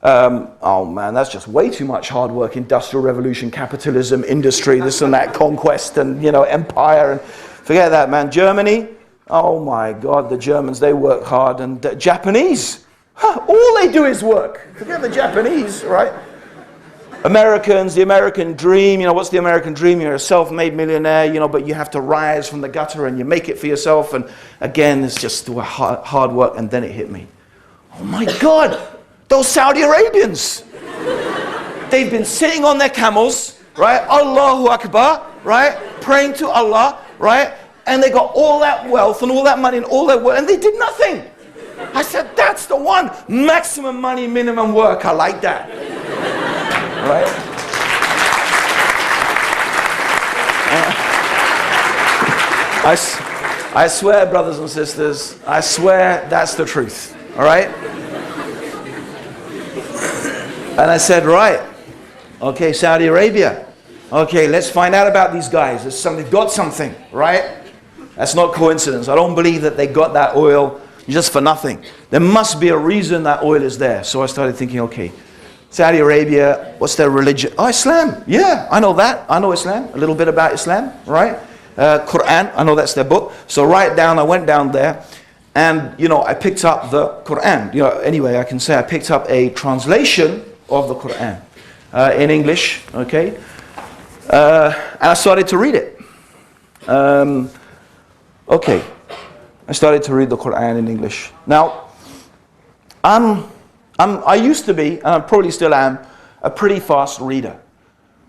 Oh man, that's just way too much hard work. Industrial revolution, capitalism, industry, this and that, conquest and, empire. And forget that, man. Germany, oh my God, the Germans, they work hard. And the Japanese, all they do is work. Forget the Japanese, right? Americans, the American dream, what's the American dream? You're a self-made millionaire, but you have to rise from the gutter and you make it for yourself. And again, it's just hard work. And then it hit me. Oh my God. Those Saudi Arabians, they've been sitting on their camels, right? Allahu Akbar, right? Praying to Allah, right? And they got all that wealth and all that money and all that work, and they did nothing. I said, that's the one. Maximum money, minimum work. I like that. Right? I swear, brothers and sisters, I swear that's the truth. All right? And I said, right, okay, Saudi Arabia. Okay, let's find out about these guys. They've got something, right? That's not coincidence. I don't believe that they got that oil just for nothing. There must be a reason that oil is there. So I started thinking, okay, Saudi Arabia, what's their religion? Oh, Islam. Yeah, I know that. I know Islam. A little bit about Islam, right? Quran, I know that's their book. So I went down there. And, I picked up the Quran. Anyway, I can say I picked up a translation of the Quran in English, okay? And I started to read it. Okay, I started to read the Quran in English. Now, I used to be, and I probably still am, a pretty fast reader.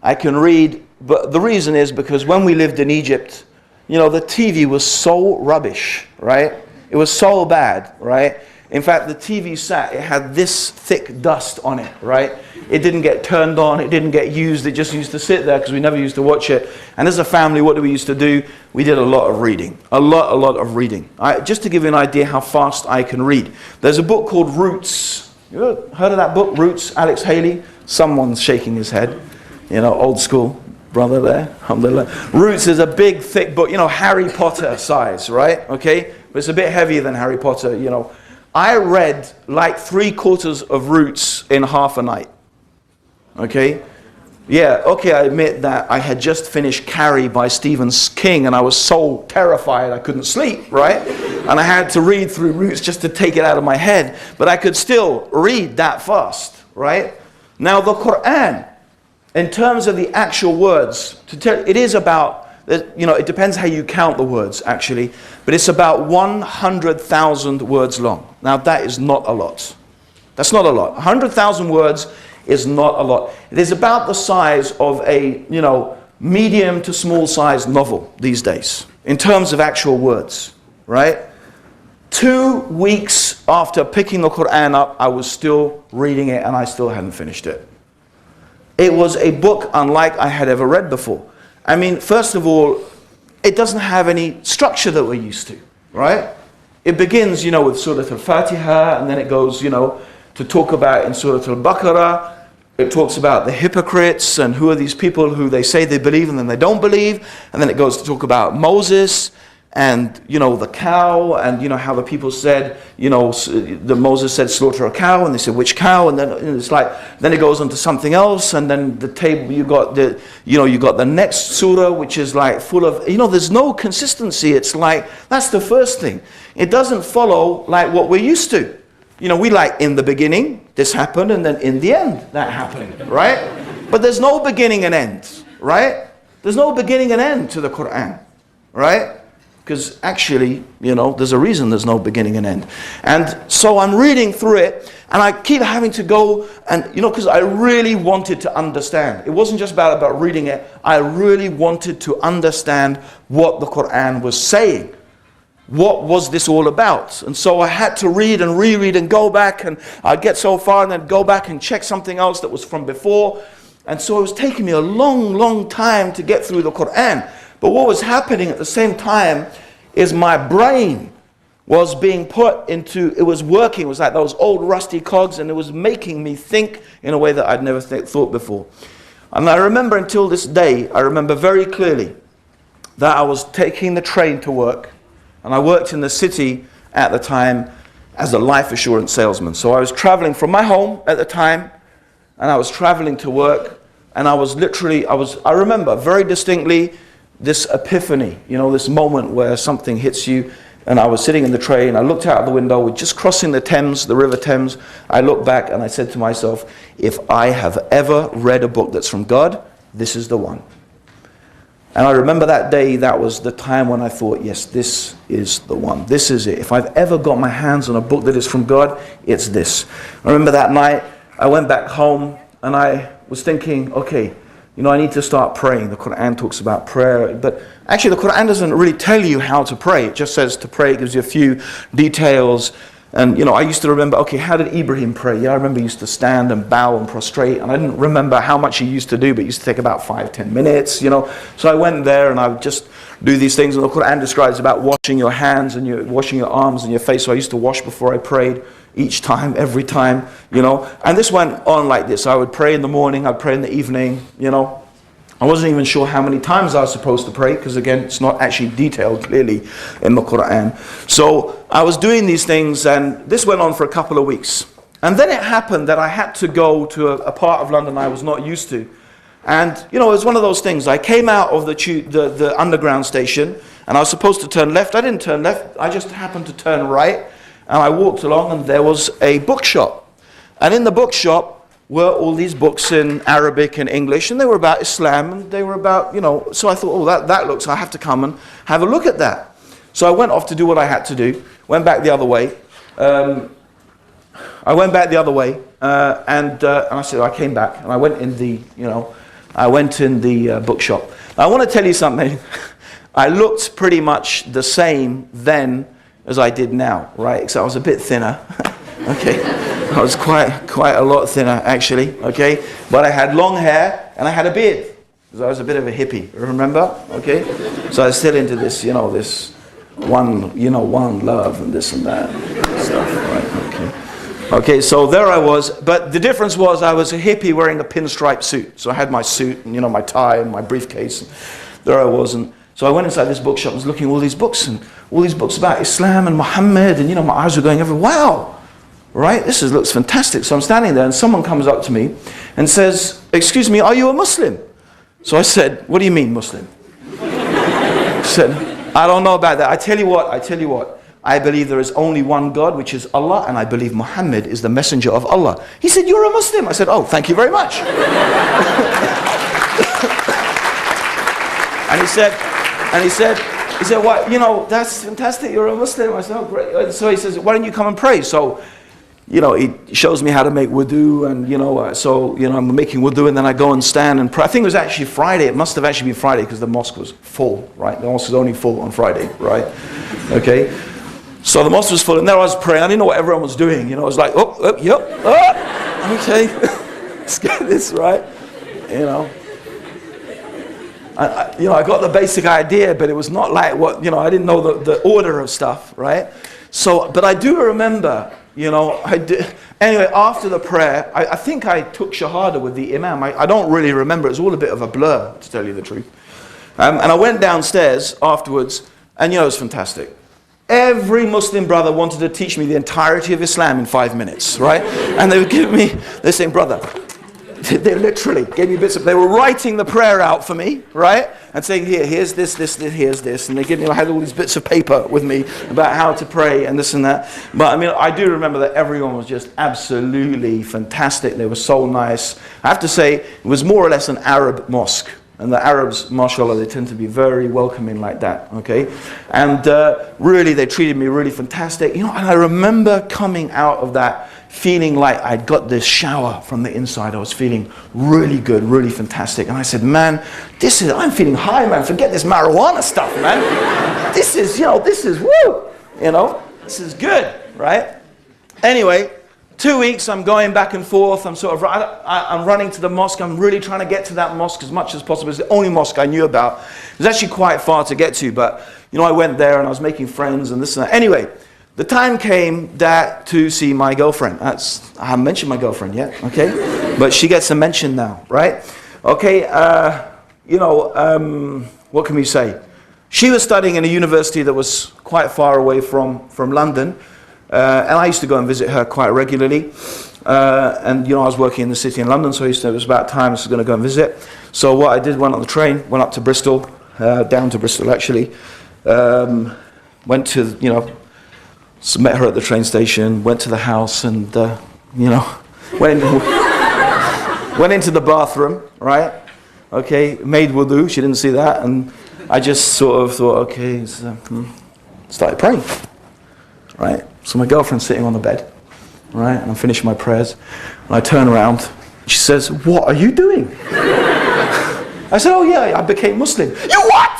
I can read But the reason is because when we lived in Egypt, you know, the TV was so rubbish, right? It was so bad, right? In fact, the TV set, it had this thick dust on it, right? It didn't get turned on, it didn't get used, it just used to sit there because we never used to watch it. And as a family, what do we used to do? We did a lot of reading, a lot of reading. Just to give you an idea how fast I can read. There's a book called Roots. You ever heard of that book, Roots, Alex Haley? Someone's shaking his head, you know, old school brother there, alhamdulillah. Roots is a big, thick book, you know, Harry Potter size, right? Okay, but it's a bit heavier than Harry Potter, you know. I read like 3/4 of Roots in half a night. Okay? Yeah, okay, I admit that I had just finished Carrie by Stephen King and I was so terrified I couldn't sleep, right? And I had to read through Roots just to take it out of my head. But I could still read that fast, right? Now the Quran, in terms of the actual words, it is about, you know, it depends how you count the words actually, but it's about 100,000 words long. Now that is not a lot. That's not a lot. 100,000 words is not a lot. It is about the size of a, you know, medium to small size novel these days, in terms of actual words, right? 2 weeks after picking the Quran up, I was still reading it and I still hadn't finished it. It was a book unlike I had ever read before. I mean, first of all, it doesn't have any structure that we're used to, right? It begins, you know, with Surah Al-Fatiha, and then it goes, you know, to talk about in Surah Al-Baqarah, it talks about the hypocrites and who are these people who they say they believe and then they don't believe. And then it goes to talk about Moses and, you know, the cow, and, you know, how the people said, you know, Moses said slaughter a cow, and they said which cow, and then it's like, then it goes on to something else, and then the table, you got the, you know, you got the next surah, which is like full of, you know, there's no consistency. It's like, that's the first thing. It doesn't follow like what we're used to. You know, we like in the beginning, this happened, and then in the end, that happened, right? But there's no beginning and end, right? There's no beginning and end to the Quran, right? Because actually, you know, there's a reason there's no beginning and end. And so I'm reading through it, and I keep having to go and, you know, because I really wanted to understand. It wasn't just about reading it. I really wanted to understand what the Quran was saying. What was this all about? And so I had to read and reread and go back, and I'd get so far and then go back and check something else that was from before. And so it was taking me a long time to get through the Quran. But what was happening at the same time is my brain was being put into, it was working, it was like those old rusty cogs, and it was making me think in a way that I'd never thought before. And I remember until this day, I remember very clearly that I was taking the train to work, and I worked in the city at the time as a life assurance salesman. So I was traveling from my home at the time, and I was traveling to work, and I was literally, I remember very distinctly this epiphany, you know, this moment where something hits you. And I was sitting in the train, I looked out of the window, we're just crossing the Thames, the River Thames. I looked back and I said to myself, if I have ever read a book that's from God, this is the one. And I remember that day, that was the time when I thought, yes, this is the one. This is it. If I've ever got my hands on a book that is from God, it's this. I remember that night, I went back home and I was thinking, okay, you know, I need to start praying. The Quran talks about prayer, but actually the Quran doesn't really tell you how to pray. It just says to pray. It gives you a few details. And, you know, I used to remember, okay, how did Ibrahim pray? Yeah, I remember he used to stand and bow and prostrate. And I didn't remember how much he used to do, but it used to take about 5-10 minutes, you know. So I went there and I would just do these things. And the Quran describes about washing your hands and washing your arms and your face. So I used to wash before I prayed. Each time, every time, you know. And this went on like this. I would pray in the morning, I'd pray in the evening, you know. I wasn't even sure how many times I was supposed to pray, because again, it's not actually detailed clearly in the Quran. So I was doing these things, and this went on for a couple of weeks. And then it happened that I had to go to a part of London I was not used to. And, you know, it was one of those things. I came out of the underground station, and I was supposed to turn left. I didn't turn left. I just happened to turn right. And I walked along, and there was a bookshop. And in the bookshop were all these books in Arabic and English, and they were about Islam, and they were about, you know, so I thought, oh, that looks, I have to come and have a look at that. So I went off to do what I had to do, went back the other way. And I said, I came back, and I went in the, you know, I went in the bookshop. I want to tell you something. I looked pretty much the same then as I did now, right? Because I was a bit thinner. Okay, I was quite a lot thinner actually. Okay, but I had long hair and I had a beard because I was a bit of a hippie. Remember? Okay, so I was still into this, this one love and this and that stuff, right? Okay. Okay, so there I was, but the difference was I was a hippie wearing a pinstripe suit. So I had my suit and my tie and my briefcase. And there I was, and so I went inside this bookshop and was looking at all these books about Islam and Muhammad, and my eyes were going everywhere. Wow, right? This looks fantastic. So I'm standing there and someone comes up to me and says, "Excuse me, are you a Muslim?" So I said, "What do you mean Muslim?" He said, "I don't know about that. I tell you what. I believe there is only one God, which is Allah, and I believe Muhammad is the messenger of Allah." He said, "You're a Muslim." I said, "Oh, thank you very much." And he said, "What? That's fantastic. You're a Muslim." I said, "Oh, great." So he says, "Why don't you come and pray?" So, he shows me how to make wudu, and I'm making wudu, and then I go and stand and pray. I think it was actually Friday. It must have actually been Friday because the mosque was full, right? The mosque was only full on Friday, right? Okay. So the mosque was full, and there I was praying. I didn't know what everyone was doing. It was like, okay, let's get this right. I got the basic idea, but it was not like what, I didn't know the order of stuff, right? So, but I do remember, anyway, after the prayer, I think I took Shahada with the Imam. I don't really remember. It was all a bit of a blur, to tell you the truth. And I went downstairs afterwards, and it was fantastic. Every Muslim brother wanted to teach me the entirety of Islam in 5 minutes, right? And they would give me, they're saying, "Brother," they literally gave me bits of, they were writing the prayer out for me, right? And saying, here's this, here's this. And I had all these bits of paper with me about how to pray and this and that. But I do remember that everyone was just absolutely fantastic. They were so nice. I have to say, it was more or less an Arab mosque. And the Arabs, mashallah, they tend to be very welcoming like that, okay? And really, they treated me really fantastic. And I remember coming out of that feeling like I'd got this shower from the inside. I was feeling really good, really fantastic. And I said, "Man, I'm feeling high, man. Forget this marijuana stuff, man. This is woo, this is good, right?" Anyway, 2 weeks, I'm going back and forth. I'm running to the mosque. I'm really trying to get to that mosque as much as possible. It's the only mosque I knew about. It was actually quite far to get to, but I went there and I was making friends and this and that. Anyway, the time came to see my girlfriend. I haven't mentioned my girlfriend yet, okay? But she gets a mention now, right? Okay, what can we say? She was studying in a university that was quite far away from London. And I used to go and visit her quite regularly. And I was working in the city in London, so it was about time I was going to go and visit. So what I did, went on the train, went up to Bristol, down to Bristol actually. Went to, met her at the train station, went to the house, and, went into the bathroom, right? Okay, made wudu, she didn't see that, and I just sort of thought, okay, started praying, right? So my girlfriend's sitting on the bed, right, and I'm finishing my prayers, and I turn around, she says, "What are you doing?" I said, "Oh yeah, I became Muslim." "You what?"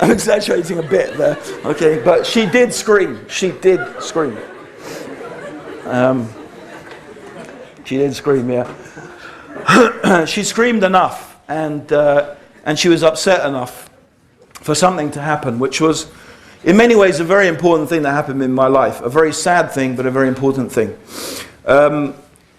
I'm exaggerating a bit there, okay, but she did scream. She did scream, yeah. She screamed enough, and she was upset enough for something to happen, which was, in many ways, a very important thing that happened in my life. A very sad thing, but a very important thing.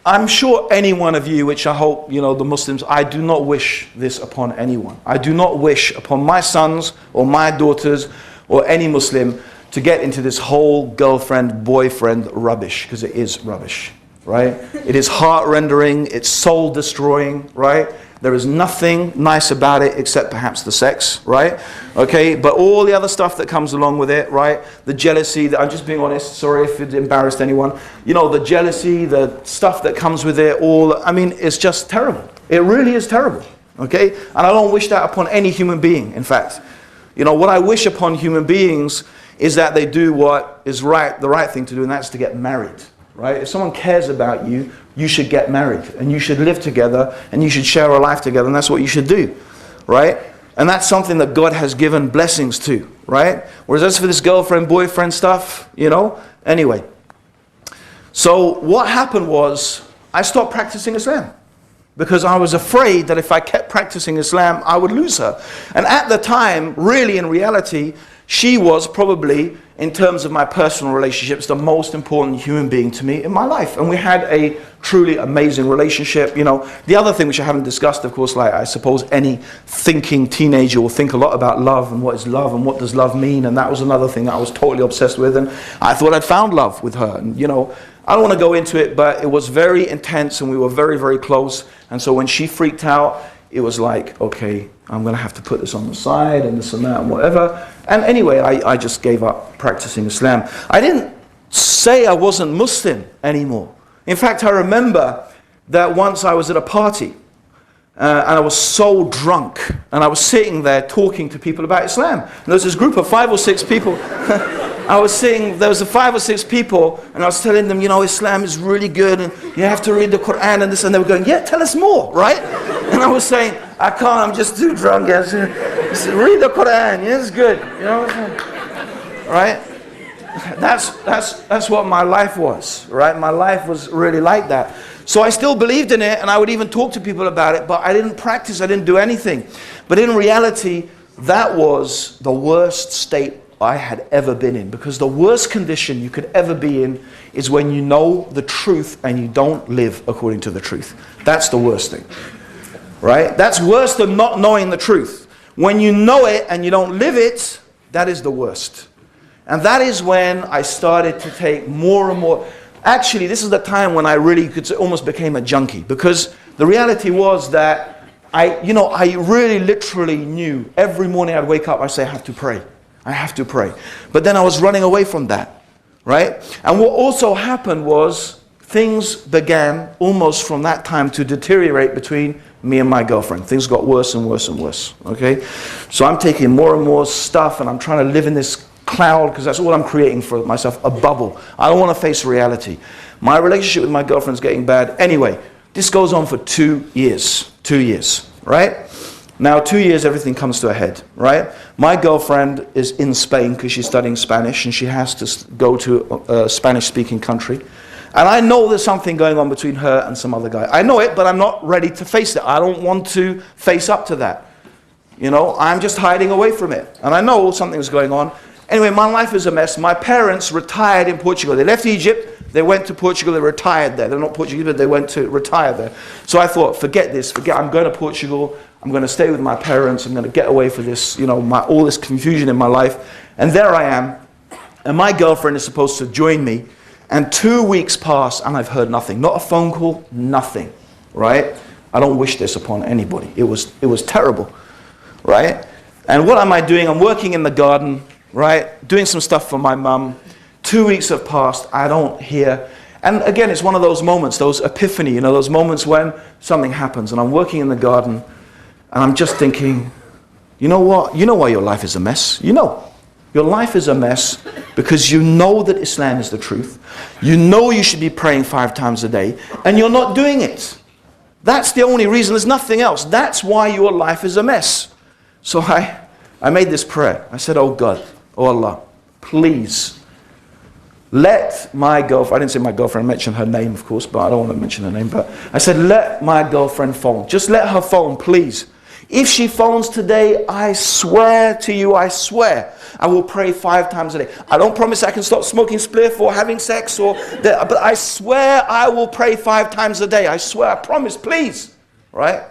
I'm sure any one of you, which I hope, the Muslims, I do not wish this upon anyone. I do not wish upon my sons or my daughters or any Muslim to get into this whole girlfriend, boyfriend rubbish, because it is rubbish, right? It is heart-rendering, it's soul-destroying, right? There is nothing nice about it except perhaps the sex, right? Okay, but all the other stuff that comes along with it, right? The jealousy, I'm just being honest, sorry if it embarrassed anyone. The jealousy, the stuff that comes with it, it's just terrible. It really is terrible, okay? And I don't wish that upon any human being, in fact. What I wish upon human beings is that they do what is right, the right thing to do, and that's to get married. Right? If someone cares about you, you should get married, and you should live together, and you should share a life together, and that's what you should do, right? And that's something that God has given blessings to, right? Whereas as for this girlfriend, boyfriend stuff, you know, anyway. So what happened was, I stopped practicing Islam, because I was afraid that if I kept practicing Islam, I would lose her. And at the time, really in reality, she was probably, in terms of my personal relationships, the most important human being to me in my life. And we had a truly amazing relationship. You know, the other thing which I haven't discussed, of course, like I suppose any thinking teenager will think a lot about love and what is love and what does love mean. And that was another thing that I was totally obsessed with. And I thought I'd found love with her. And, you know, I don't want to go into it, but it was very intense and we were very, very close. And so when she freaked out, it was like, okay, I'm going to have to put this on the side and this and that and whatever. And anyway, I just gave up practicing Islam. I didn't say I wasn't Muslim anymore. In fact, I remember that once I was at a party and I was so drunk and I was sitting there talking to people about Islam. And there was this group of 5 or 6 people. There was 5 or 6 people and I was telling them, you know, Islam is really good and you have to read the Quran and this, and they were going, yeah, tell us more, right? And I was saying, I can't, I'm just too drunk. Yes. Read the Quran, yeah, it's good, you know, right? That's what my life was, right? My life was really like that. So I still believed in it and I would even talk to people about it, but I didn't practice, I didn't do anything. But in reality, that was the worst state I had ever been in, because the worst condition you could ever be in is when you know the truth and you don't live according to the truth. That's the worst thing, right? That's worse than not knowing the truth. When you know it and you don't live it, that is the worst. And that is when I started to take more and more. Actually, this is the time when I really almost became a junkie, because the reality was that I really literally knew every morning I'd wake up, I'd say, I have to pray. I have to pray. But then I was running away from that, right? And what also happened was things began almost from that time to deteriorate between me and my girlfriend. Things got worse and worse and worse, okay? So I'm taking more and more stuff and I'm trying to live in this cloud, because that's all I'm creating for myself, a bubble. I don't want to face reality. My relationship with my girlfriend's getting bad. Anyway, this goes on for 2 years. 2 years, right? Now, 2 years, everything comes to a head, right? My girlfriend is in Spain because she's studying Spanish and she has to go to a Spanish-speaking country. And I know there's something going on between her and some other guy. I know it, but I'm not ready to face it. I don't want to face up to that. You know, I'm just hiding away from it. And I know something's going on. Anyway, my life is a mess. My parents retired in Portugal. They left Egypt, they went to Portugal, they retired there. They're not Portuguese, but they went to retire there. So I thought, forget this, I'm going to Portugal. I'm going to stay with my parents. I'm going to get away from this, you know, all this confusion in my life. And there I am. And my girlfriend is supposed to join me. And 2 weeks pass and I've heard nothing. Not a phone call, nothing, right? I don't wish this upon anybody. It was terrible, right? And what am I doing? I'm working in the garden, right? Doing some stuff for my mum. 2 weeks have passed. I don't hear. And again, it's one of those moments, those epiphany, you know, those moments when something happens. And I'm working in the garden. And I'm just thinking, you know what? You know why your life is a mess? You know. Your life is a mess because you know that Islam is the truth. You know you should be praying 5 times a day. And you're not doing it. That's the only reason. There's nothing else. That's why your life is a mess. So I made this prayer. I said, oh God, oh Allah, please let my girlfriend, I didn't say my girlfriend, I mentioned her name of course, but I don't want to mention her name, but I said, let my girlfriend phone. Just let her phone, please. If she phones today, I swear to you, I swear, I will pray 5 times a day. I don't promise I can stop smoking spliff or having sex, but I swear I will pray 5 times a day. I swear, I promise, please. Right?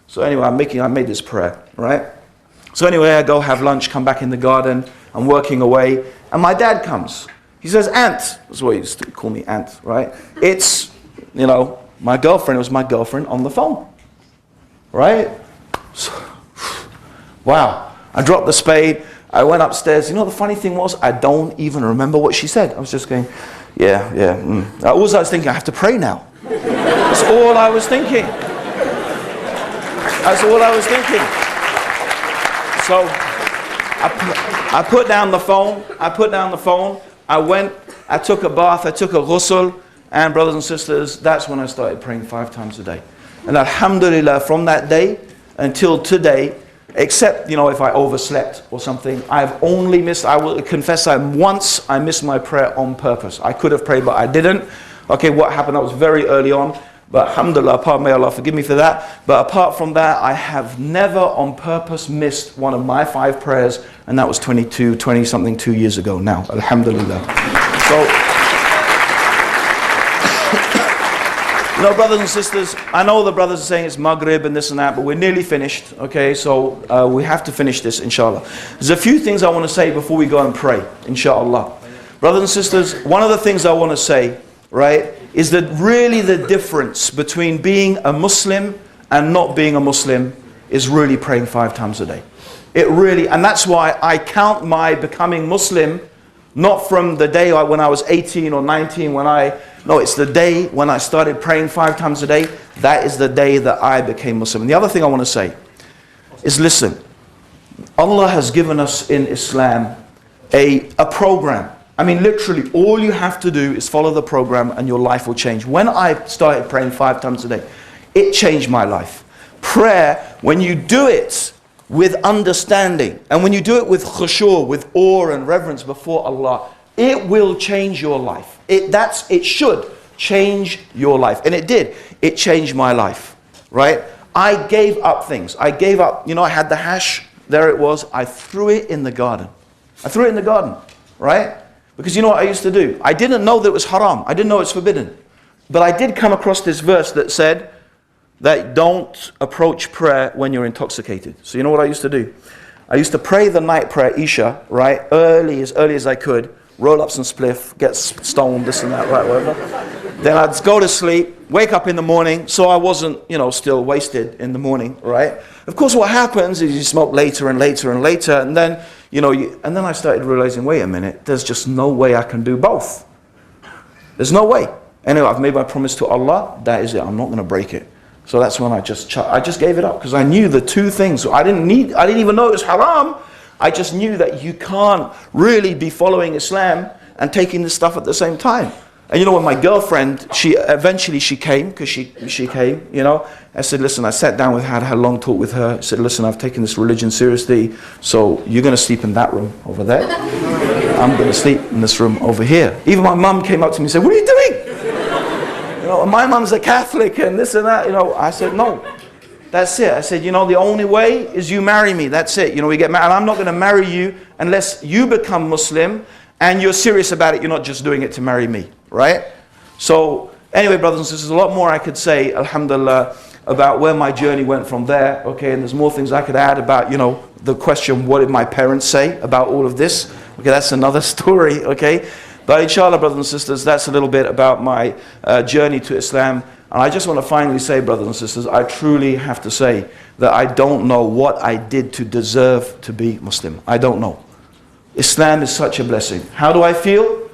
So anyway, I made this prayer, right? So anyway, I go have lunch, come back in the garden, I'm working away, and my dad comes. He says, Ant, that's what he used to call me, Ant, right? It's, you know, my girlfriend, it was my girlfriend on the phone, right? So, wow, I dropped the spade, I went upstairs. You know, the funny thing was, I don't even remember what she said. I was just going, all I was thinking, I have to pray now. That's all I was thinking. That's all I was thinking. So, I put down the phone. I went, I took a bath, I took a ghusl, and brothers and sisters, that's when I started praying 5 times a day. And alhamdulillah, from that day until today, except, if I overslept or something, I've only missed, I will confess, once I missed my prayer on purpose. I could have prayed, but I didn't. Okay, what happened? That was very early on. But alhamdulillah, may Allah forgive me for that. But apart from that, I have never on purpose missed one of my 5 prayers. And that was 20-something 2 years ago now. Alhamdulillah. So, brothers and sisters, I know the brothers are saying it's Maghrib and this and that, but we're nearly finished, okay? So we have to finish this, inshallah. There's a few things I want to say before we go and pray, inshallah. Brothers and sisters, one of the things I want to say, right, is that really the difference between being a Muslim and not being a Muslim is really praying 5 times a day. It really, and that's why I count my becoming Muslim not from the day when I was 18 or 19 no, it's the day when I started praying 5 times a day. That is the day that I became Muslim. And the other thing I want to say is, listen, Allah has given us in Islam a program. I mean, literally, all you have to do is follow the program and your life will change. When I started praying 5 times a day, it changed my life. Prayer, when you do it with understanding, and when you do it with khushu', with awe and reverence before Allah, it will change your life. It should change your life. And it did. It changed my life, right? I gave up things. I gave up, I had the hash, there it was. I threw it in the garden. Right? Because you know what I used to do? I didn't know that it was haram. I didn't know it's forbidden. But I did come across this verse that said that don't approach prayer when you're intoxicated. So you know what I used to do? I used to pray the night prayer, Isha, right? Early as I could. Roll up some spliff, get stoned, this and that, right, whatever. Then I'd go to sleep, wake up in the morning, so I wasn't, still wasted in the morning, right? Of course, what happens is you smoke later and later and later, and then, and then I started realizing, wait a minute, there's just no way I can do both. There's no way. Anyway, I've made my promise to Allah, that is it, I'm not going to break it. So that's when I just gave it up, because I knew the 2 things. So I didn't even know it was haram. I just knew that you can't really be following Islam and taking this stuff at the same time. And when my girlfriend, she eventually came, because she came, I said, listen, I sat down with her, had a long talk with her. I said, listen, I've taken this religion seriously, so you're going to sleep in that room over there. I'm going to sleep in this room over here. Even my mum came up to me and said, what are you doing? My mum's a Catholic and this and that. I said, no. That's it. I said, the only way is you marry me. That's it. We get married. I'm not going to marry you unless you become Muslim and you're serious about it. You're not just doing it to marry me, right? So anyway, brothers and sisters, a lot more I could say, alhamdulillah, about where my journey went from there. Okay, and there's more things I could add about, the question, what did my parents say about all of this? Okay, that's another story, okay? But inshallah, brothers and sisters, that's a little bit about my journey to Islam. And I just want to finally say, brothers and sisters, I truly have to say that I don't know what I did to deserve to be Muslim. I don't know. Islam is such a blessing. How do I feel?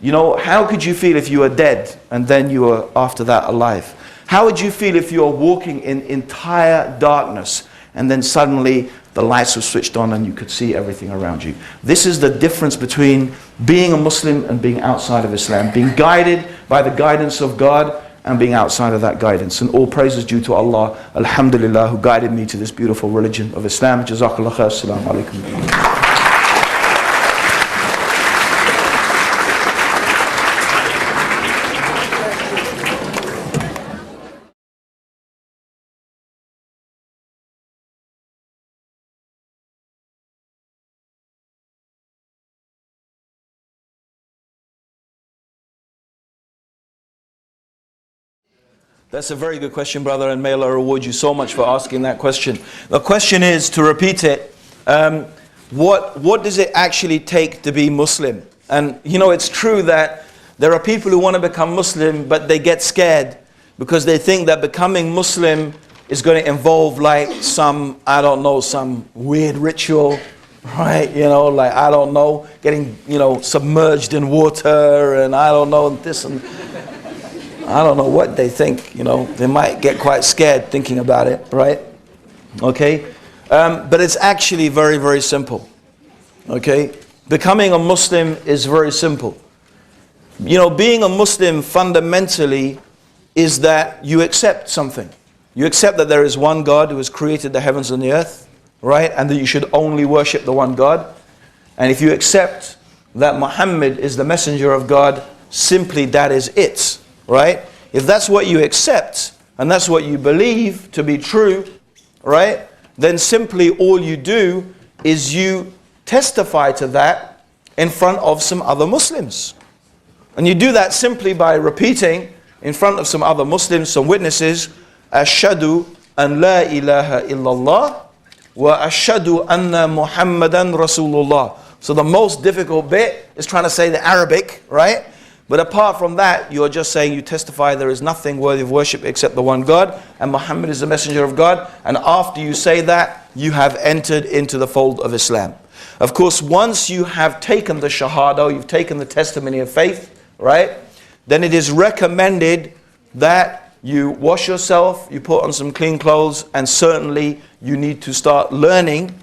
How could you feel if you were dead and then you were after that alive? How would you feel if you were walking in entire darkness and then suddenly the lights were switched on and you could see everything around you? This is the difference between being a Muslim and being outside of Islam. Being guided by the guidance of God and being outside of that guidance. And all praise is due to Allah, alhamdulillah, who guided me to this beautiful religion of Islam. Jazakallah khair. Assalamu alaikum. That's a very good question, brother, and may Allah reward you so much for asking that question. The question is, to repeat it, what does it actually take to be Muslim? And it's true that there are people who want to become Muslim, but they get scared because they think that becoming Muslim is going to involve like some weird ritual, right? Getting, submerged in water and this and I don't know what they think, they might get quite scared thinking about it, right? Okay? But it's actually very, very simple. Okay? Becoming a Muslim is very simple. You know, being a Muslim fundamentally is that you accept something. You accept that there is one God who has created the heavens and the earth, right? And that you should only worship the one God. And if you accept that Muhammad is the messenger of God, simply that is it, right? If that's what you accept, and that's what you believe to be true, right? Then simply all you do is you testify to that in front of some other Muslims. And you do that simply by repeating in front of some other Muslims, some witnesses, Ashhadu an la ilaha illallah wa ashhadu anna Muhammadan Rasulullah. So the most difficult bit is trying to say the Arabic, right? But apart from that, you're just saying you testify there is nothing worthy of worship except the one God, and Muhammad is the messenger of God. And after you say that, you have entered into the fold of Islam. Of course, once you have taken the Shahada, you've taken the testimony of faith, right? Then it is recommended that you wash yourself, you put on some clean clothes, and certainly you need to start learning,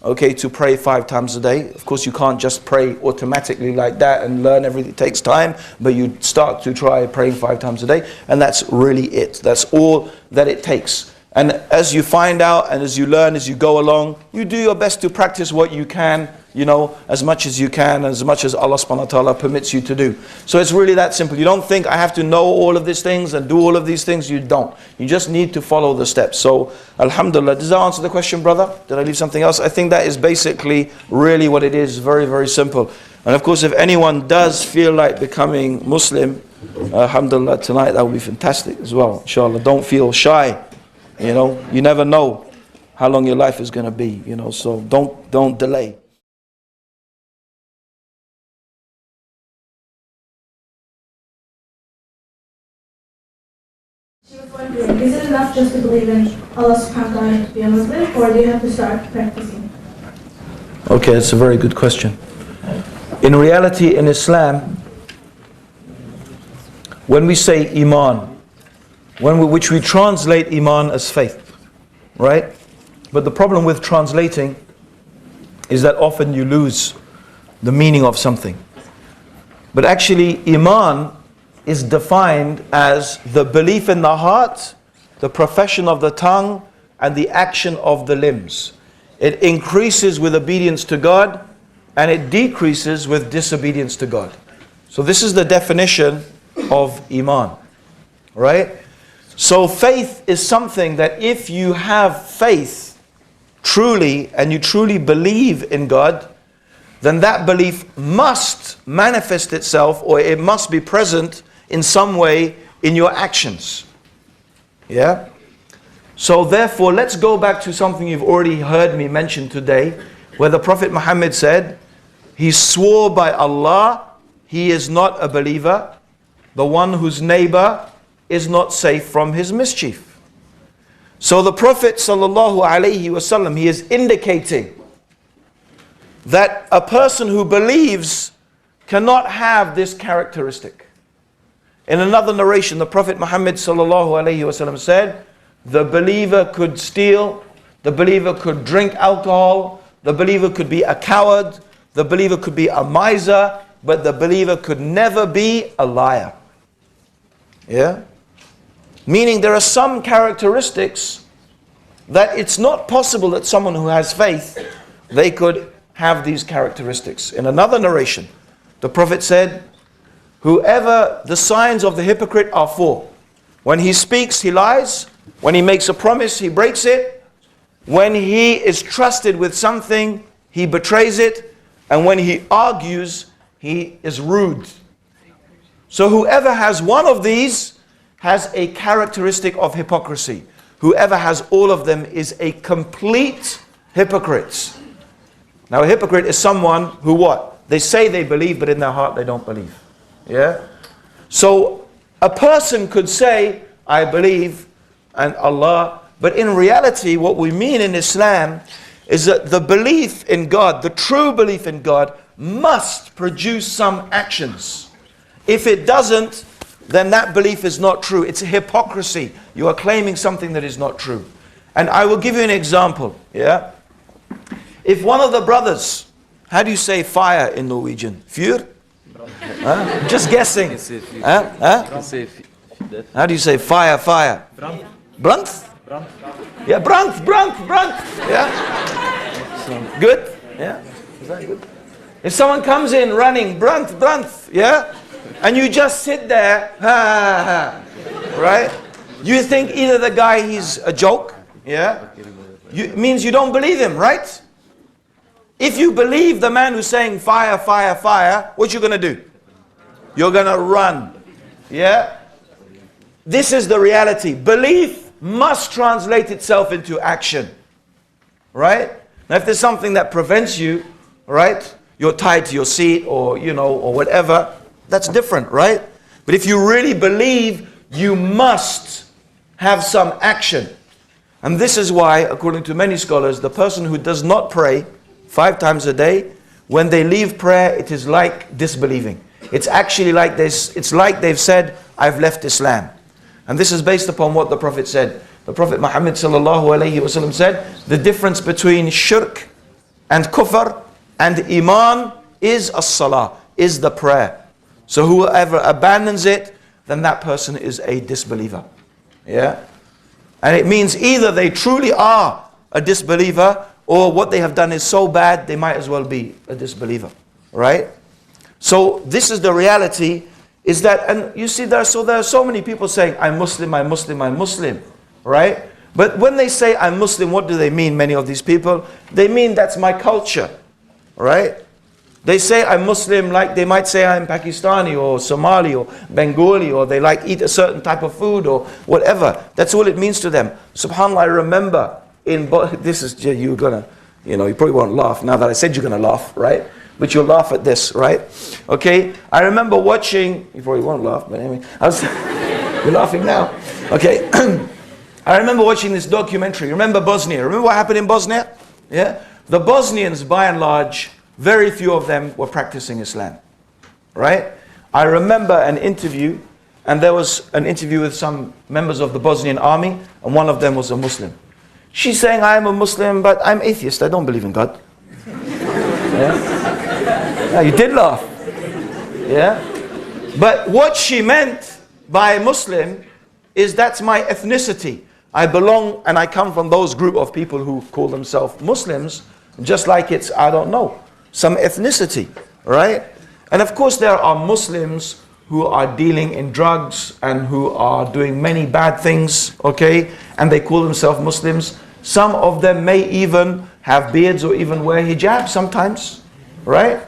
okay, to pray 5 times a day. Of course, you can't just pray automatically like that and learn everything. It takes time, but you start to try praying 5 times a day, and that's really it. That's all that it takes. And as you find out and as you learn, as you go along, you do your best to practice what you can, you know, as much as you can, as much as Allah subhanahu wa ta'ala permits you to do. So it's really that simple. You don't think I have to know all of these things and do all of these things. You don't. You just need to follow the steps. So alhamdulillah, does that answer the question, brother? Did I leave something else? I think that is basically really what it is. Very, very simple. And of course, if anyone does feel like becoming Muslim, alhamdulillah, tonight that would be fantastic as well. Inshallah, don't feel shy. You know, you never know how long your life is going to be, you know, so don't delay. She was wondering, is it enough just to believe in Allah subhanahu wa ta'ala to be a Muslim, or do you have to start practicing? Okay, that's a very good question. In reality, in Islam, when we say Iman, which we translate Iman as faith, right? But the problem with translating is that often you lose the meaning of something. But actually, Iman is defined as the belief in the heart, the profession of the tongue, and the action of the limbs. It increases with obedience to God, and it decreases with disobedience to God. So this is the definition of Iman, right? So faith is something that if you have faith truly, and you truly believe in God, then that belief must manifest itself, or it must be present in some way in your actions. Yeah? So therefore, let's go back to something you've already heard me mention today, where the Prophet Muhammad said, he swore by Allah, he is not a believer, the one whose neighbor is not safe from his mischief. So the Prophet sallallahu alaihi wasallam, he is indicating that a person who believes cannot have this characteristic. In another narration, the Prophet Muhammad sallallahu alaihi wasallam said, the believer could steal, the believer could drink alcohol, the believer could be a coward, the believer could be a miser, but the believer could never be a liar. Yeah? Meaning there are some characteristics that it's not possible that someone who has faith, they could have these characteristics. In another narration, the Prophet said, whoever the signs of the hypocrite are for. When he speaks, he lies. When he makes a promise, he breaks it. When he is trusted with something, he betrays it. And when he argues, he is rude. So whoever has one of these has a characteristic of hypocrisy. Whoever has all of them is a complete hypocrite. Now a hypocrite is someone who what? They say they believe, but in their heart they don't believe. Yeah? So a person could say, I believe in Allah, but in reality what we mean in Islam is that the belief in God, the true belief in God, must produce some actions. If it doesn't, then that belief is not true. It's a hypocrisy. You are claiming something that is not true. And I will give you an example. Yeah? If one of the brothers How do you say fire in Norwegian? Vuur? Huh? Just guessing. Huh? Huh? How do you say fire, fire? Brand? Yeah, brand. Yeah? So, good? Yeah? Is that good? If someone comes in running, brand, yeah? And you just sit there, right? You think either the guy, he's a joke, yeah? It means you don't believe him, right? If you believe the man who's saying fire, fire, fire, what you gonna do? You're gonna run, yeah? This is the reality. Belief must translate itself into action, right? Now if there's something that prevents you, right? You're tied to your seat or, you know, or whatever, that's different, right? But if you really believe, you must have some action. And this is why, according to many scholars, the person who does not pray 5 times a day, when they leave prayer, it is like disbelieving. It's actually like this, it's like they've said, I've left Islam. And this is based upon what the Prophet said. The Prophet Muhammad sallallahu alayhi wasallam said, the difference between shirk and kufr and iman is as-salah, is the prayer. So whoever abandons it, then that person is a disbeliever. Yeah? And it means either they truly are a disbeliever, or what they have done is so bad, they might as well be a disbeliever. Right? So this is the reality, is that, and you see there are so many people saying, I'm Muslim, I'm Muslim, I'm Muslim. Right? But when they say I'm Muslim, what do they mean, many of these people? They mean that's my culture. Right? They say I'm Muslim like they might say I'm Pakistani or Somali or Bengali, or they like eat a certain type of food or whatever. That's all it means to them. SubhanAllah, I remember this is, you're gonna, you know, you probably won't laugh now that I said you're gonna laugh, right? But you'll laugh at this, right? Okay, I remember watching, you probably won't laugh, but anyway, you're laughing now. Okay, I remember watching this documentary. Remember Bosnia? Remember what happened in Bosnia? Yeah? The Bosnians, by and large, very few of them were practicing Islam, right? I remember an interview, and there was an interview with some members of the Bosnian army, and one of them was a Muslim. She's saying, I am a Muslim, but I'm atheist, I don't believe in God. Yeah? Yeah, you did laugh. Yeah? But what she meant by Muslim is that's my ethnicity. I belong and I come from those group of people who call themselves Muslims, just like it's, I don't know, some ethnicity, right? And of course there are Muslims who are dealing in drugs and who are doing many bad things, okay? And they call themselves Muslims. Some of them may even have beards or even wear hijab sometimes, right?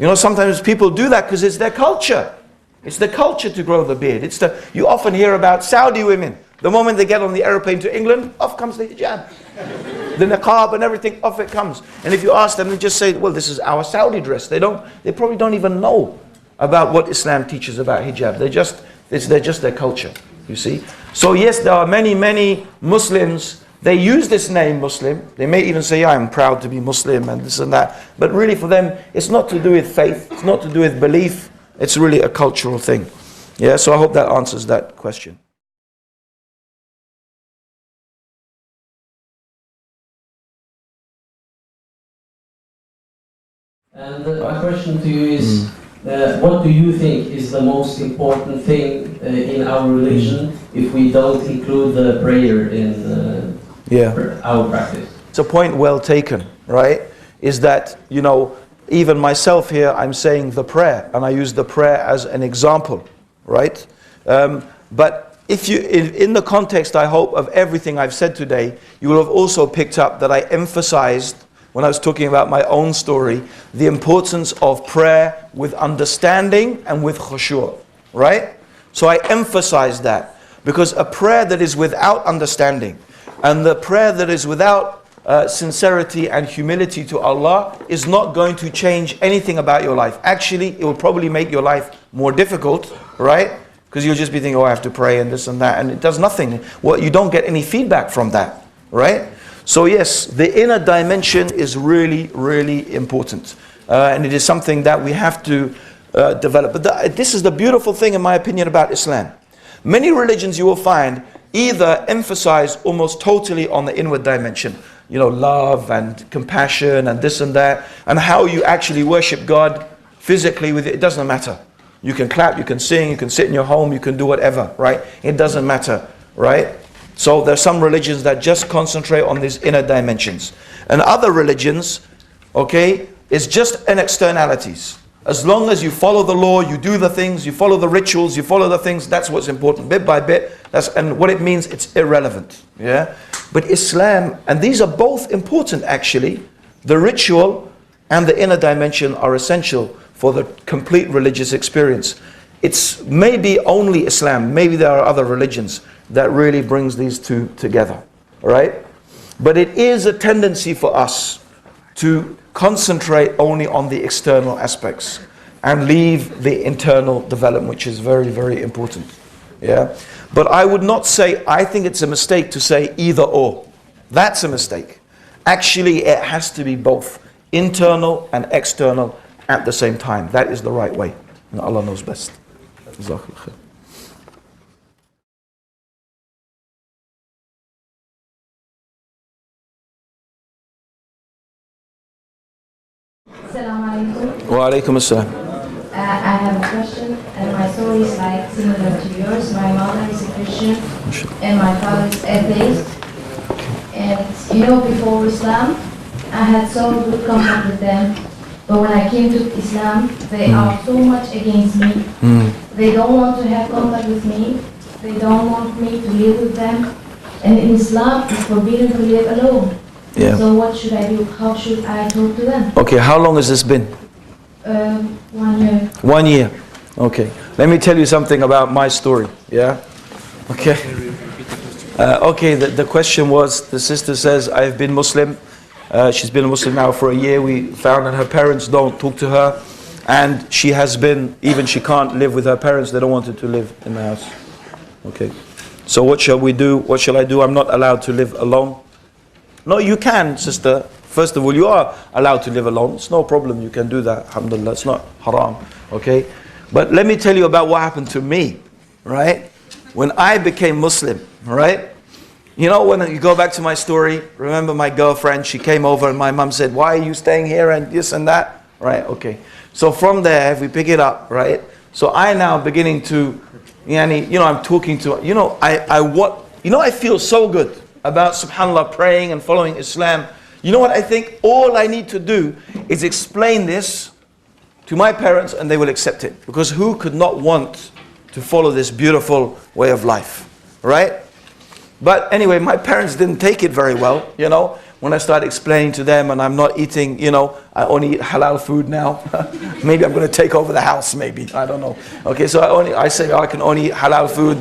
You know, sometimes people do that because it's their culture. It's the culture to grow the beard. You often hear about Saudi women. The moment they get on the airplane to England, off comes the hijab. The niqab and everything, off it comes. And if you ask them, they just say, well, this is our Saudi dress. They probably don't even know about what Islam teaches about hijab. They're just their culture, you see. So yes, there are many Muslims, they use this name Muslim. They may even say, yeah, I'm proud to be Muslim and this and that. But really for them, it's not to do with faith. It's not to do with belief. It's really a cultural thing. Yeah, so I hope that answers that question. And my question to you is, what do you think is the most important thing in our religion if we don't include the prayer in our practice? It's a point well taken, right? Is that, you know, even myself here, I'm saying the prayer, and I use the prayer as an example, right? But if you, in the context, I hope, of everything I've said today, you will have also picked up that I emphasized, when I was talking about my own story, the importance of prayer with understanding and with khushu', right? So I emphasize that, because a prayer that is without understanding, and the prayer that is without sincerity and humility to Allah is not going to change anything about your life. Actually, it will probably make your life more difficult, right? Because you'll just be thinking, oh, I have to pray and this and that, and it does nothing. Well, you don't get any feedback from that, right? So yes, the inner dimension is really important. And it is something that we have to develop. But this is the beautiful thing, in my opinion, about Islam. Many religions you will find either emphasize almost totally on the inward dimension. love and compassion and this and that, and how you actually worship God physically with it. It doesn't matter. You can clap, you can sing, you can sit in your home, you can do whatever, right? It doesn't matter, right? So there's some religions that just concentrate on these inner dimensions. And other religions, okay, it's just an externalities. As long as you follow the law, you do the things, you follow the rituals, you follow the things, that's what's important. Bit by bit, and what it means, it's irrelevant. Yeah? But Islam, and these are both important actually, the ritual and the inner dimension are essential for the complete religious experience. It's maybe only Islam, maybe there are other religions that really brings these two together. Right? But it is a tendency for us to concentrate only on the external aspects and leave the internal development, which is very, very important. Yeah, but I would not say, I think it's a mistake to say either or. That's a mistake. Actually, it has to be both internal and external at the same time. That is the right way. And Allah knows best. Jazakallah khair. Assalamu alaikum. Wa alaikum assalam. I have a question, and my story is like similar to yours. My mother is a Christian, and my father is atheist. And before Islam, I had so good contact with them. But when I came to Islam, they are so much against me. They don't want to have contact with me. They don't want me to live with them. And in Islam, it's forbidden to live alone. Yeah. So what should I do? How should I talk to them? Okay, how long has this been? 1 year. 1 year. Okay. Let me tell you something about my story. Yeah? Okay. Okay, the question was, the sister says, I've been Muslim. She's been a Muslim now for a year. We found that her parents don't talk to her. And she has been, even she can't live with her parents. They don't want her to live in the house. Okay. So what shall we do? What shall I do? I'm not allowed to live alone. No, you can, sister. First of all, you are allowed to live alone. It's no problem. You can do that. Alhamdulillah. It's not haram. Okay? But let me tell you about what happened to me. Right? When I became Muslim. Right? When you go back to my story, remember my girlfriend, she came over and my mum said, why are you staying here and this and that? Right? Okay. So from there, if we pick it up, right? So I now beginning to, I'm talking to, I feel so good about, subhanAllah, praying and following Islam. You know what I think? All I need to do is explain this to my parents and they will accept it. Because who could not want to follow this beautiful way of life? Right? But anyway, my parents didn't take it very well, when I started explaining to them, and I'm not eating, I only eat halal food now. Maybe I'm going to take over the house, maybe. I don't know. Okay, so I say I can only eat halal food,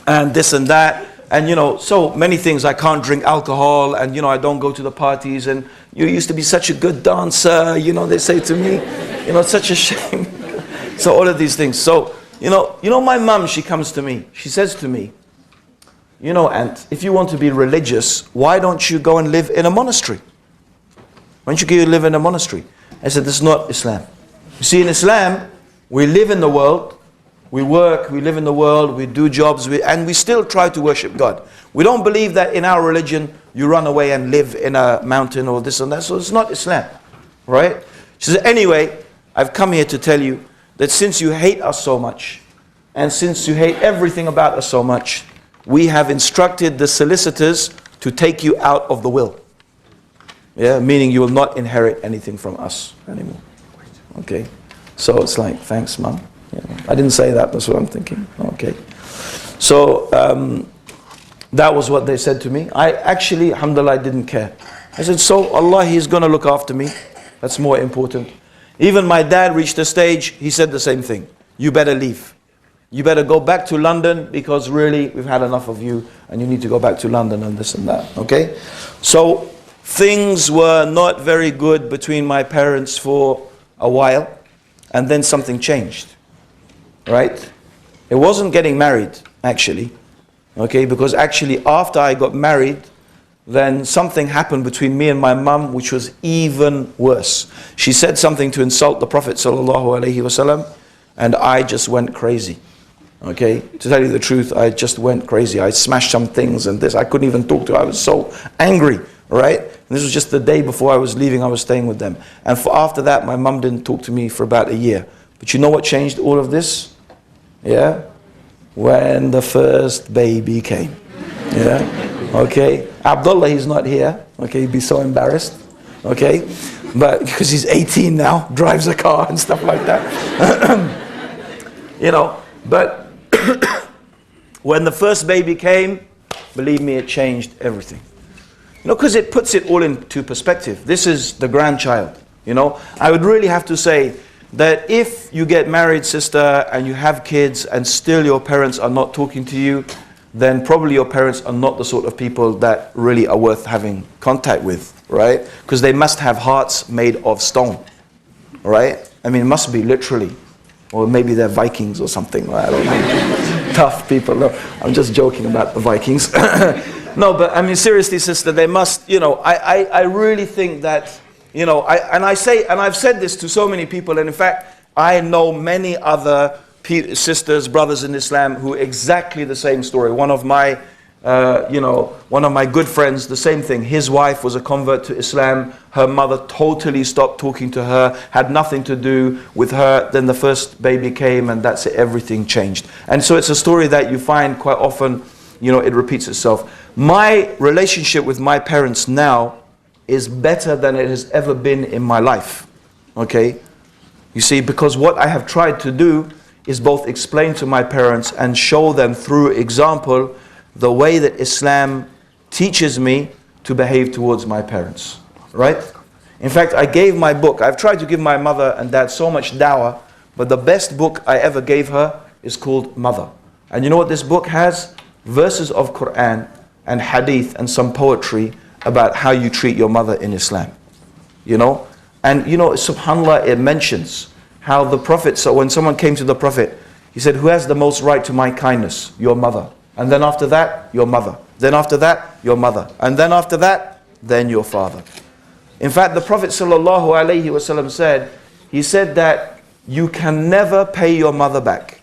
and this and that. And so many things. I can't drink alcohol, and I don't go to the parties. And you used to be such a good dancer, they say to me, it's such a shame. So all of these things. So my mum, she comes to me. She says to me, and if you want to be religious, why don't you go and live in a monastery? Why don't you go live in a monastery? I said, this is not Islam. You see, in Islam, we live in the world. We work, we live in the world, we do jobs, and we still try to worship God. We don't believe that in our religion, you run away and live in a mountain or this and that. So it's not Islam, right? She said, anyway, I've come here to tell you that since you hate us so much, and since you hate everything about us so much, we have instructed the solicitors to take you out of the will. Yeah, meaning you will not inherit anything from us anymore. Okay, so it's like, thanks, Mum. Yeah, I didn't say that, that's what I'm thinking. Okay. So, that was what they said to me. I actually, alhamdulillah, I didn't care. I said, so Allah, He's going to look after me. That's more important. Even my dad reached a stage, he said the same thing. You better leave. You better go back to London because really, we've had enough of you and you need to go back to London and this and that. Okay? So, things were not very good between my parents for a while. And then something changed. Right? It wasn't getting married, actually. Okay, because actually after I got married, then something happened between me and my mum which was even worse. She said something to insult the Prophet ﷺ, and I just went crazy. Okay, to tell you the truth, I just went crazy. I smashed some things and this. I couldn't even talk to her. I was so angry, right? And this was just the day before I was leaving. I was staying with them. And after that, my mum didn't talk to me for about a year. But you know what changed all of this? Yeah? When the first baby came. Yeah? Okay? Abdullah, he's not here. Okay, he'd be so embarrassed. Okay? But because he's 18 now, drives a car and stuff like that. You know, but when the first baby came, believe me, it changed everything. You know, because it puts it all into perspective. This is the grandchild. You know, I would really have to say that if you get married, sister, and you have kids and still your parents are not talking to you, then probably your parents are not the sort of people that really are worth having contact with, right? Because they must have hearts made of stone, right? I mean, it must be literally. Or maybe they're Vikings or something, I don't know. Tough people. No, I'm just joking about the Vikings. No, but I mean, seriously, sister, they must, you know, I really think that, you know, I've said this to so many people, and in fact, I know many other sisters, brothers in Islam who exactly the same story. One of my good friends, the same thing. His wife was a convert to Islam. Her mother totally stopped talking to her, had nothing to do with her. Then the first baby came, and that's it, everything changed. And so it's a story that you find quite often, you know, it repeats itself. My relationship with my parents now is better than it has ever been in my life. Okay? You see, because what I have tried to do is both explain to my parents and show them through example the way that Islam teaches me to behave towards my parents, right? In fact, I gave my book. I've tried to give my mother and dad so much dawah, but the best book I ever gave her is called Mother. And you know what this book has? Verses of Quran and hadith and some poetry about how you treat your mother in Islam, you know? And you know, subhanAllah, it mentions how the Prophet, so when someone came to the Prophet, he said, who has the most right to my kindness? Your mother. And then after that, your mother. Then after that, your mother. And then after that, then your father. In fact, the Prophet ﷺ said, he said that you can never pay your mother back.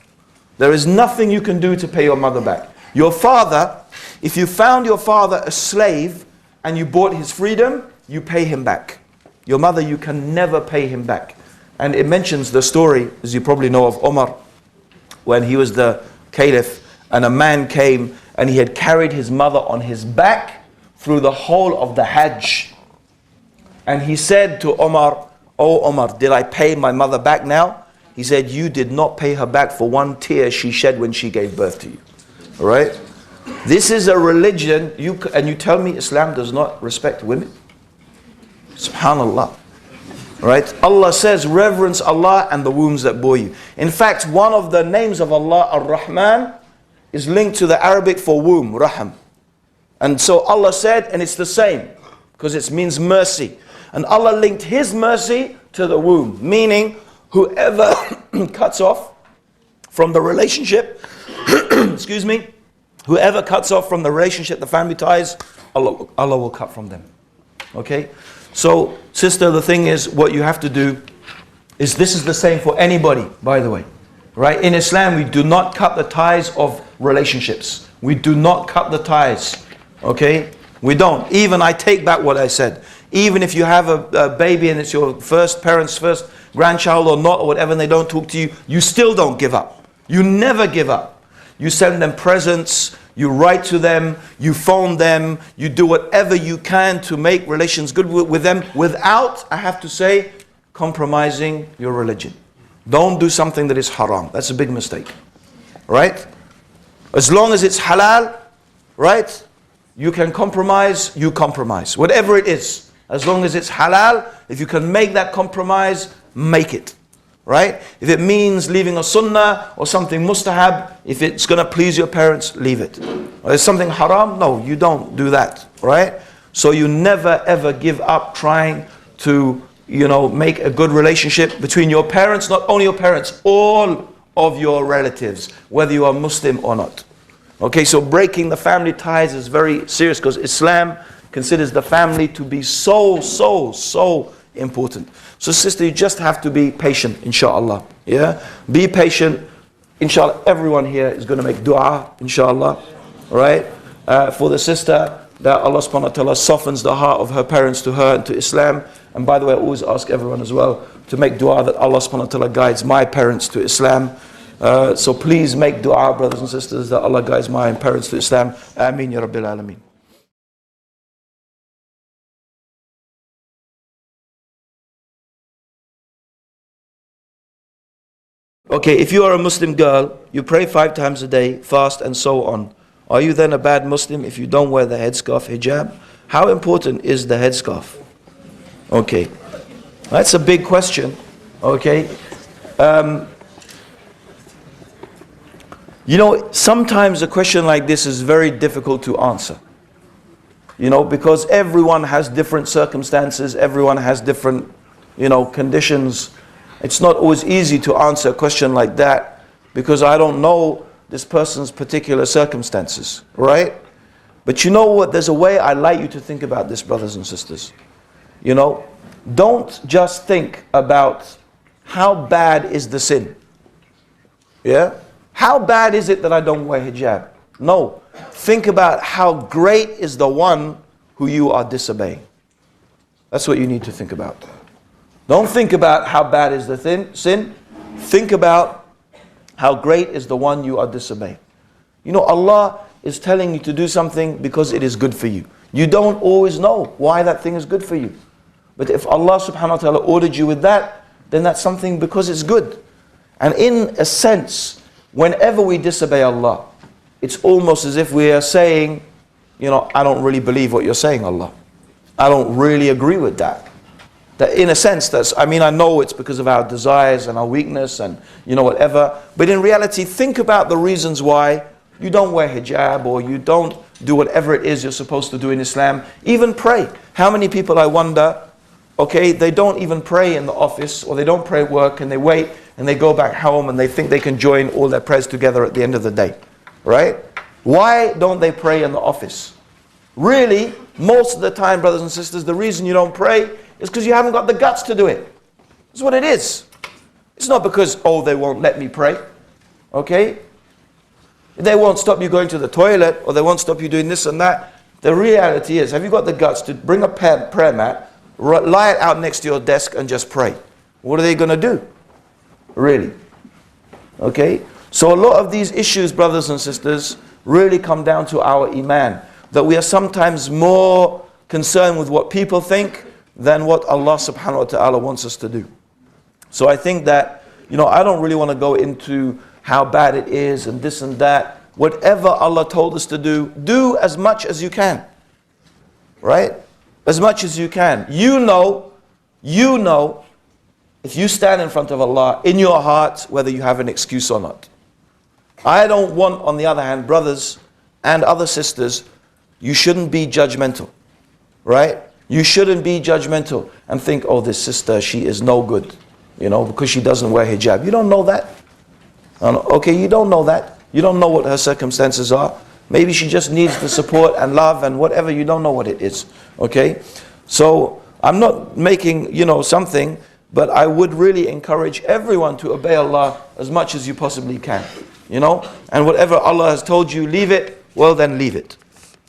There is nothing you can do to pay your mother back. Your father, if you found your father a slave and you bought his freedom, you pay him back. Your mother, you can never pay him back. And it mentions the story, as you probably know, of Omar, when he was the caliph, and a man came and he had carried his mother on his back through the whole of the Hajj. And he said to Omar, "Oh Omar, did I pay my mother back now?" He said, "You did not pay her back for one tear she shed when she gave birth to you." All right? This is a religion, and you tell me Islam does not respect women? Subhanallah. Right? Allah says, reverence Allah and the wombs that bore you. In fact, one of the names of Allah, Ar-Rahman, is linked to the Arabic for womb, Raham. And so Allah said, and it's the same, because it means mercy. And Allah linked His mercy to the womb, meaning whoever cuts off from the relationship, excuse me, whoever cuts off from the relationship, the family ties, Allah will cut from them. Okay? So, sister, the thing is, what you have to do is, this is the same for anybody, by the way. Right? In Islam, we do not cut the ties of relationships. We do not cut the ties. Okay? We don't. Even, I take back what I said. Even if you have a baby and it's your parent's first grandchild or not, or whatever, and they don't talk to you, you still don't give up. You never give up. You send them presents, you write to them, you phone them, you do whatever you can to make relations good with them without, I have to say, compromising your religion. Don't do something that is haram. That's a big mistake. Right? As long as it's halal, right? You can compromise, you compromise. Whatever it is. As long as it's halal, if you can make that compromise, make it. Right? If it means leaving a sunnah or something mustahab, if it's going to please your parents, leave it. Or it's something haram, no, you don't do that. Right? So you never ever give up trying to, make a good relationship between your parents, not only your parents, all of your relatives, whether you are Muslim or not. Okay, so breaking the family ties is very serious, because Islam considers the family to be so important. So sister, you just have to be patient, inshaAllah. Yeah? Be patient. inshallah, everyone here is going to make dua, inshallah, right? For the sister, that Allah subhanahu wa ta'ala softens the heart of her parents to her and to Islam. And by the way, I always ask everyone as well to make dua that Allah subhanahu wa ta'ala guides my parents to Islam. So please make dua, brothers and sisters, that Allah guides my parents to Islam. Ameen ya Rabbil Alameen. Okay, if you are a Muslim girl, you pray 5 times a day, fast and so on. Are you then a bad Muslim if you don't wear the headscarf, hijab? How important is the headscarf? Okay, that's a big question. Okay, you know, sometimes a question like this is very difficult to answer. You know, because everyone has different circumstances, everyone has different, you know, conditions. It's not always easy to answer a question like that because I don't know this person's particular circumstances, right? But you know what? There's a way I like you to think about this, brothers and sisters. You know, don't just think about how bad is the sin. Yeah? How bad is it that I don't wear hijab? No. Think about how great is the one who you are disobeying. That's what you need to think about. Don't think about how bad is the sin. Think about how great is the one you are disobeying. You know, Allah is telling you to do something because it is good for you. You don't always know why that thing is good for you. But if Allah subhanahu wa ta'ala ordered you with that, then that's something because it's good. And in a sense, whenever we disobey Allah, it's almost as if we are saying, you know, I don't really believe what you're saying, Allah. I don't really agree with that. That in a sense, I know it's because of our desires and our weakness and, you know, whatever. But in reality, think about the reasons why you don't wear hijab or you don't do whatever it is you're supposed to do in Islam. Even pray. How many people, I wonder, okay, they don't even pray in the office or they don't pray at work and they wait and they go back home and they think they can join all their prayers together at the end of the day. Right? Why don't they pray in the office? Really, most of the time, brothers and sisters, the reason you don't pray is because you haven't got the guts to do it. That's what it is. It's not because, oh, they won't let me pray. Okay? They won't stop you going to the toilet or they won't stop you doing this and that. The reality is, have you got the guts to bring a prayer mat, lie it out next to your desk and just pray? What are they going to do? Really? Okay? So a lot of these issues, brothers and sisters, really come down to our iman. That we are sometimes more concerned with what people think than what Allah subhanahu wa ta'ala wants us to do. So I think that, you know, I don't really want to go into how bad it is and this and that. Whatever Allah told us to do as much as you can. Right? As much as you can. You know, if you stand in front of Allah, in your heart, whether you have an excuse or not. I don't want, on the other hand, brothers and other sisters, you shouldn't be judgmental. Right? You shouldn't be judgmental and think, oh, this sister, she is no good, you know, because she doesn't wear hijab. You don't know that. Okay, you don't know that. You don't know what her circumstances are. Maybe she just needs the support and love and whatever. You don't know what it is. Okay? So I'm not making, you know, something, but I would really encourage everyone to obey Allah as much as you possibly can. You know? And whatever Allah has told you, leave it, well then leave it.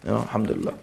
You know, alhamdulillah.